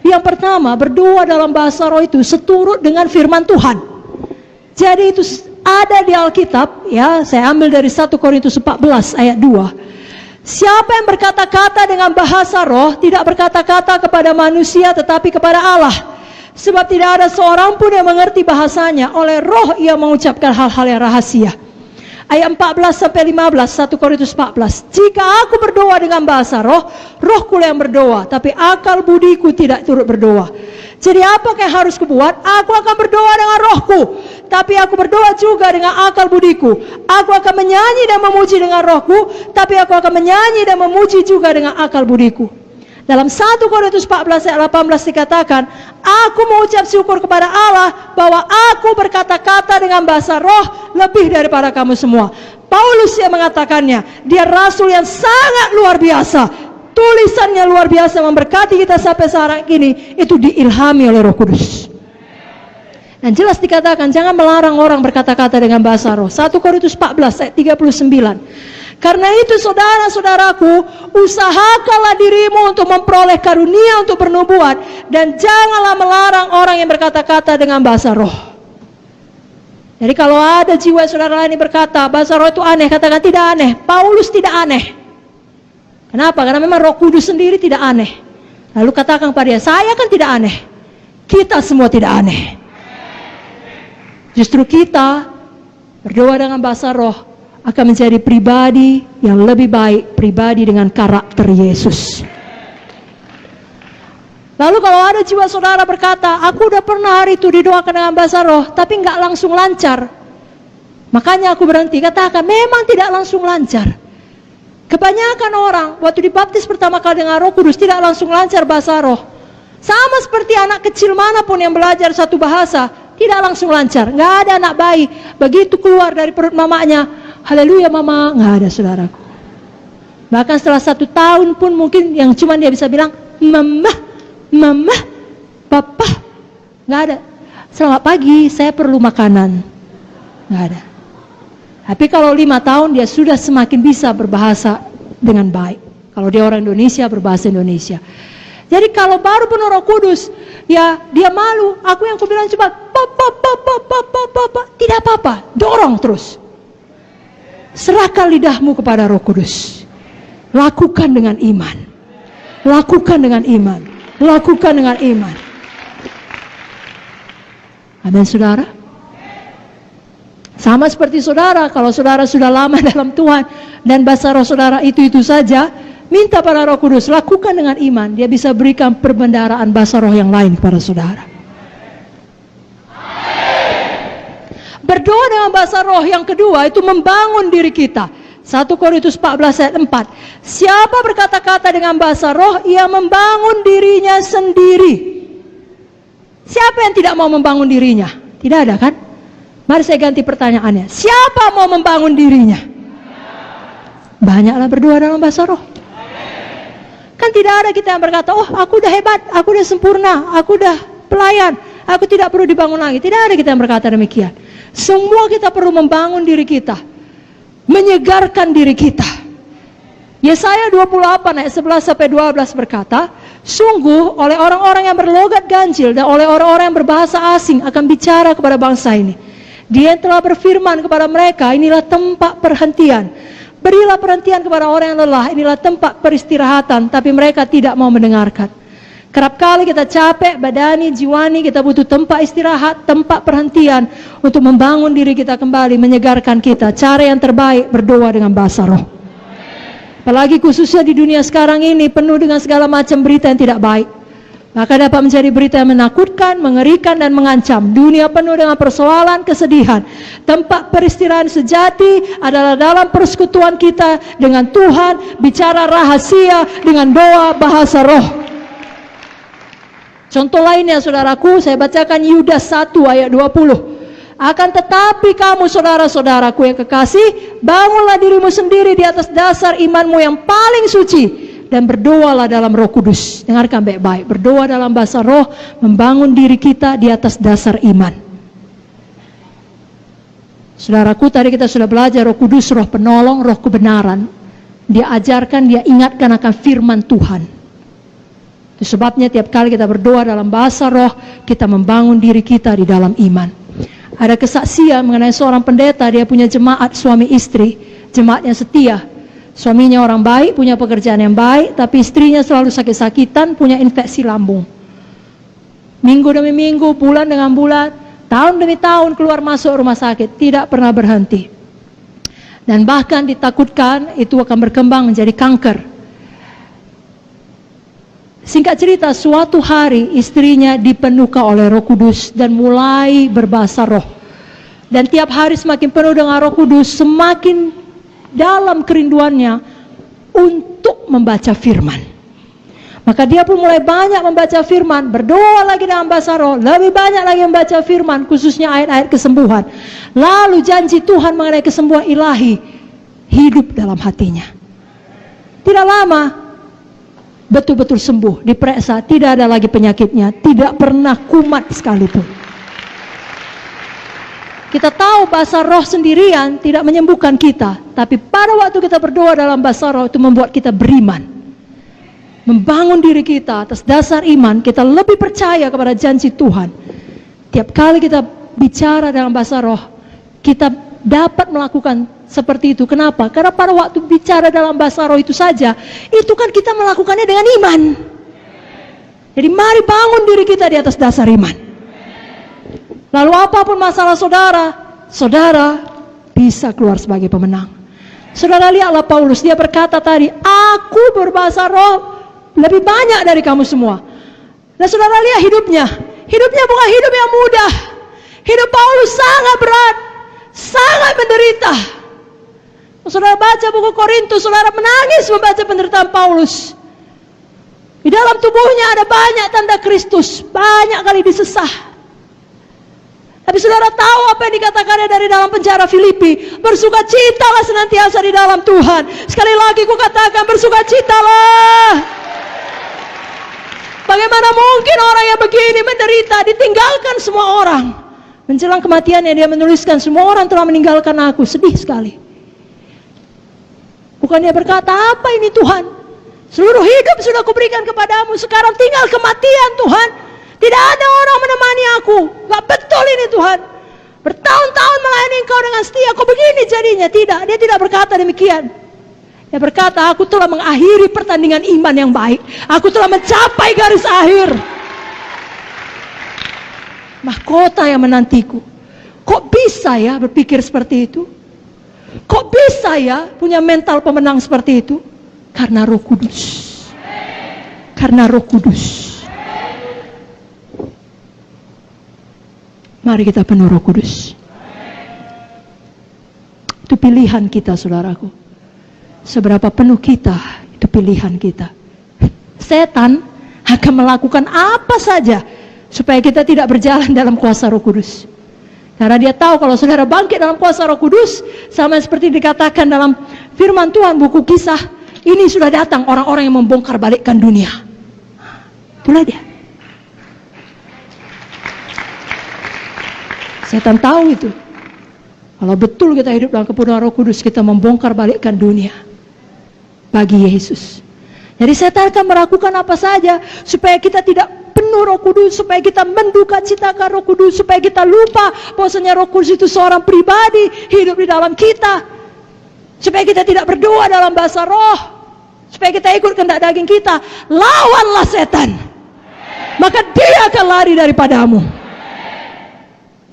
Yang pertama, berdoa dalam bahasa roh itu seturut dengan firman Tuhan. Jadi itu ada di Alkitab, ya, saya ambil dari 1 Korintus 14 ayat 2. Siapa yang berkata-kata dengan bahasa roh tidak berkata-kata kepada manusia tetapi kepada Allah. Sebab tidak ada seorang pun yang mengerti bahasanya, oleh roh ia mengucapkan hal-hal yang rahasia. Ayat 14-15, 1 Korintus 14. Jika aku berdoa dengan bahasa roh, rohku yang berdoa, tapi akal budiku tidak turut berdoa. Jadi apakah yang harus kubuat? Aku akan berdoa dengan rohku, tapi aku berdoa juga dengan akal budiku. Aku akan menyanyi dan memuji dengan rohku, tapi aku akan menyanyi dan memuji juga dengan akal budiku. Dalam 1 Korintus 14 ayat 18 dikatakan, aku mengucap syukur kepada Allah bahwa aku berkata-kata dengan bahasa roh lebih daripada kamu semua. Paulus yang mengatakannya, dia rasul yang sangat luar biasa. Tulisannya luar biasa, memberkati kita sampai saat ini. Itu diilhami oleh Roh Kudus. Dan jelas dikatakan, jangan melarang orang berkata-kata dengan bahasa roh. 1 Korintus 14 ayat 39. Karena itu saudara-saudaraku, usahakanlah dirimu untuk memperoleh karunia untuk bernubuat, dan janganlah melarang orang yang berkata-kata dengan bahasa roh. Jadi kalau ada jiwa saudara lain yang berkata bahasa roh itu aneh, katakan tidak aneh. Paulus tidak aneh. Kenapa? Karena memang Roh Kudus sendiri tidak aneh. Lalu katakan kepada dia, saya kan tidak aneh. Kita semua tidak aneh. Justru kita berdoa dengan bahasa roh akan menjadi pribadi yang lebih baik, pribadi dengan karakter Yesus. Lalu kalau ada jiwa saudara berkata, aku udah pernah hari itu didoakan dengan bahasa roh, tapi nggak langsung lancar. Makanya aku berhenti, katakan memang tidak langsung lancar. Kebanyakan orang waktu dibaptis pertama kali dengan Roh Kudus tidak langsung lancar bahasa roh. Sama seperti anak kecil manapun yang belajar satu bahasa, tidak langsung lancar. Nggak ada anak bayi, begitu keluar dari perut mamanya, haleluya mama, nggak ada saudaraku. Bahkan setelah 1 tahun pun mungkin yang cuma dia bisa bilang mama, mama, papa, nggak ada. Selamat pagi, saya perlu makanan, nggak ada. Tapi kalau 5 tahun dia sudah semakin bisa berbahasa dengan baik. Kalau dia orang Indonesia, berbahasa Indonesia. Jadi kalau baru penuh Roh Kudus, ya dia malu. Aku yang kubilang coba, papa, tidak apa-apa, dorong terus. Serahkan lidahmu kepada Roh Kudus. Lakukan dengan iman. Lakukan dengan iman. Lakukan dengan iman. Amin saudara. Sama seperti saudara, kalau saudara sudah lama dalam Tuhan dan bahasa roh saudara itu saja, minta pada Roh Kudus, lakukan dengan iman. Dia bisa berikan perbendaharaan bahasa roh yang lain kepada saudara. Berdoa dengan bahasa roh yang kedua itu membangun diri kita. 1 Korintus 14 ayat 4. Siapa berkata-kata dengan bahasa roh, ia membangun dirinya sendiri. Siapa yang tidak mau membangun dirinya? Tidak ada kan? Mari saya ganti pertanyaannya. Siapa mau membangun dirinya? Banyaklah berdoa dalam bahasa roh. Kan tidak ada kita yang berkata, oh aku udah hebat, aku udah sempurna, aku udah pelayan, aku tidak perlu dibangun lagi. Tidak ada kita yang berkata demikian. Semua kita perlu membangun diri kita, menyegarkan diri kita. Yesaya 28 ayat 11-12 berkata, sungguh oleh orang-orang yang berlogat ganjil dan oleh orang-orang yang berbahasa asing akan bicara kepada bangsa ini. Dia yang telah berfirman kepada mereka, inilah tempat perhentian. Berilah perhentian kepada orang yang lelah, inilah tempat peristirahatan, tapi mereka tidak mau mendengarkan. Kerap kali kita capek, badani, jiwani, kita butuh tempat istirahat, tempat perhentian untuk membangun diri kita kembali, menyegarkan kita. Cara yang terbaik berdoa dengan bahasa roh. Apalagi khususnya di dunia sekarang ini penuh dengan segala macam berita yang tidak baik. Maka dapat menjadi berita yang menakutkan, mengerikan, dan mengancam. Dunia penuh dengan persoalan, kesedihan. Tempat peristirahatan sejati adalah dalam persekutuan kita dengan Tuhan, bicara rahasia dengan doa bahasa roh. Contoh lainnya saudaraku, saya bacakan Yudas 1 ayat 20. Akan tetapi kamu saudara-saudaraku yang kekasih, bangunlah dirimu sendiri di atas dasar imanmu yang paling suci, dan berdoalah dalam Roh Kudus. Dengarkan baik-baik, berdoa dalam bahasa roh, membangun diri kita di atas dasar iman. Saudaraku, tadi kita sudah belajar Roh Kudus, roh penolong, roh kebenaran. Dia ajarkan, dia ingatkan akan firman Tuhan. Itu sebabnya tiap kali kita berdoa dalam bahasa roh, kita membangun diri kita di dalam iman. Ada kesaksian mengenai seorang pendeta, dia punya jemaat suami istri, jemaatnya setia. Suaminya orang baik, punya pekerjaan yang baik, tapi istrinya selalu sakit-sakitan, punya infeksi lambung. Minggu demi minggu, bulan dengan bulan, tahun demi tahun keluar masuk rumah sakit, tidak pernah berhenti. Dan bahkan ditakutkan itu akan berkembang menjadi kanker. Singkat cerita, suatu hari istrinya dipenuhkan oleh Roh Kudus dan mulai berbahasa roh. Dan tiap hari semakin penuh dengan Roh Kudus, semakin dalam kerinduannya untuk membaca firman. Maka dia pun mulai banyak membaca firman, berdoa lagi dalam bahasa roh, lebih banyak lagi membaca firman, khususnya ayat-ayat kesembuhan. Lalu janji Tuhan mengenai kesembuhan ilahi hidup dalam hatinya. Tidak lama, betul-betul sembuh, diperiksa, tidak ada lagi penyakitnya, tidak pernah kumat sekalipun. Kita tahu bahasa roh sendirian tidak menyembuhkan kita, tapi pada waktu kita berdoa dalam bahasa roh itu membuat kita beriman, membangun diri kita atas dasar iman. Kita lebih percaya kepada janji Tuhan. Tiap kali kita bicara dalam bahasa roh, kita dapat melakukan seperti itu. Kenapa? Karena pada waktu bicara dalam bahasa roh itu saja, itu kan kita melakukannya dengan iman. Jadi mari bangun diri kita di atas dasar iman. Lalu apapun masalah saudara, saudara bisa keluar sebagai pemenang. Saudara lihatlah Paulus, dia berkata tadi, aku berbahasa roh lebih banyak dari kamu semua. Dan saudara lihat hidupnya bukan hidup yang mudah. Hidup Paulus sangat berat, sangat menderita. Saudara baca buku Korintus, saudara menangis membaca penderitaan Paulus. Di dalam tubuhnya ada banyak tanda Kristus, banyak kali disesah. Tapi saudara tahu apa yang dikatakannya dari dalam penjara Filipi, bersukacitalah senantiasa di dalam Tuhan. Sekali lagi ku katakan, bersukacitalah. Bagaimana mungkin orang yang begini menderita, ditinggalkan semua orang. Menjelang kematiannya dia menuliskan, semua orang telah meninggalkan aku. Sedih sekali. Bukan dia berkata, apa ini Tuhan? Seluruh hidup sudah kuberikan kepadamu, sekarang tinggal kematian Tuhan. Tidak ada orang menemani aku. Gak betul ini Tuhan. Bertahun-tahun melayani Engkau dengan setia, kok begini jadinya? Tidak, dia tidak berkata demikian. Dia berkata, aku telah mengakhiri pertandingan iman yang baik. Aku telah mencapai garis akhir. Mahkota yang menantiku. Kok bisa ya berpikir seperti itu? Kok bisa ya punya mental pemenang seperti itu? Karena Roh Kudus. Karena Roh Kudus. Mari kita penuh Roh Kudus. Itu pilihan kita, saudaraku. Seberapa penuh kita, itu pilihan kita. Setan akan melakukan apa saja supaya kita tidak berjalan dalam kuasa Roh Kudus. Karena dia tahu kalau saudara bangkit dalam kuasa Roh Kudus, sama seperti dikatakan dalam firman Tuhan buku Kisah, ini sudah datang orang-orang yang membongkar balikkan dunia. Itulah dia. Setan tahu itu. Kalau betul kita hidup dalam kepenuhan Roh Kudus, kita membongkar balikkan dunia bagi Yesus. Jadi setan akan melakukan apa saja supaya kita tidak penuh Roh Kudus, supaya kita menduka citakan Roh Kudus, supaya kita lupa bahwasanya Roh Kudus itu seorang pribadi hidup di dalam kita, supaya kita tidak berdoa dalam bahasa roh, supaya kita ikut kehendak daging kita. Lawanlah setan, maka dia akan lari daripadamu.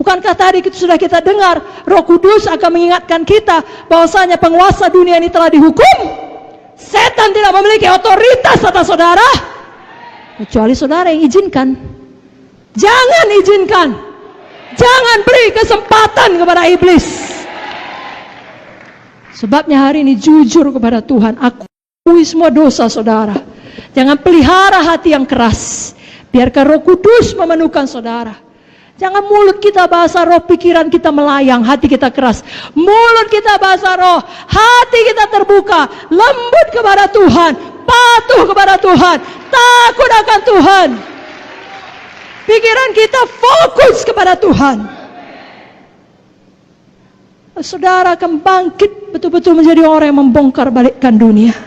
Bukankah tadi sudah kita dengar Roh Kudus akan mengingatkan kita bahwasanya penguasa dunia ini telah dihukum? Setan tidak memiliki otoritas atas saudara, kecuali saudara yang izinkan. Jangan izinkan, jangan beri kesempatan kepada iblis. Sebabnya hari ini jujur kepada Tuhan, akui semua dosa saudara. Jangan pelihara hati yang keras, biarkan Roh Kudus memenuhkan saudara. Jangan mulut kita bahasa roh, pikiran kita melayang, hati kita keras. Mulut kita bahasa roh, hati kita terbuka, lembut kepada Tuhan, patuh kepada Tuhan, takut akan Tuhan. Pikiran kita fokus kepada Tuhan. Saudara akan bangkit betul-betul menjadi orang yang membongkar balikkan dunia.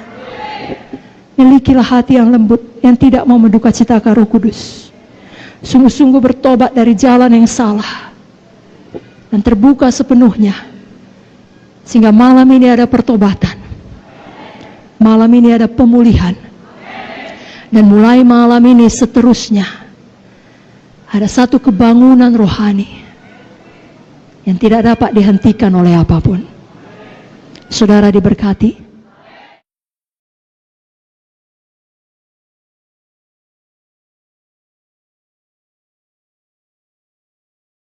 Milikilah hati yang lembut, yang tidak mau menduka citakan Roh Kudus. Sungguh-sungguh bertobat dari jalan yang salah dan terbuka sepenuhnya, sehingga malam ini ada pertobatan, malam ini ada pemulihan, dan mulai malam ini seterusnya ada satu kebangunan rohani yang tidak dapat dihentikan oleh apapun. Saudara diberkati.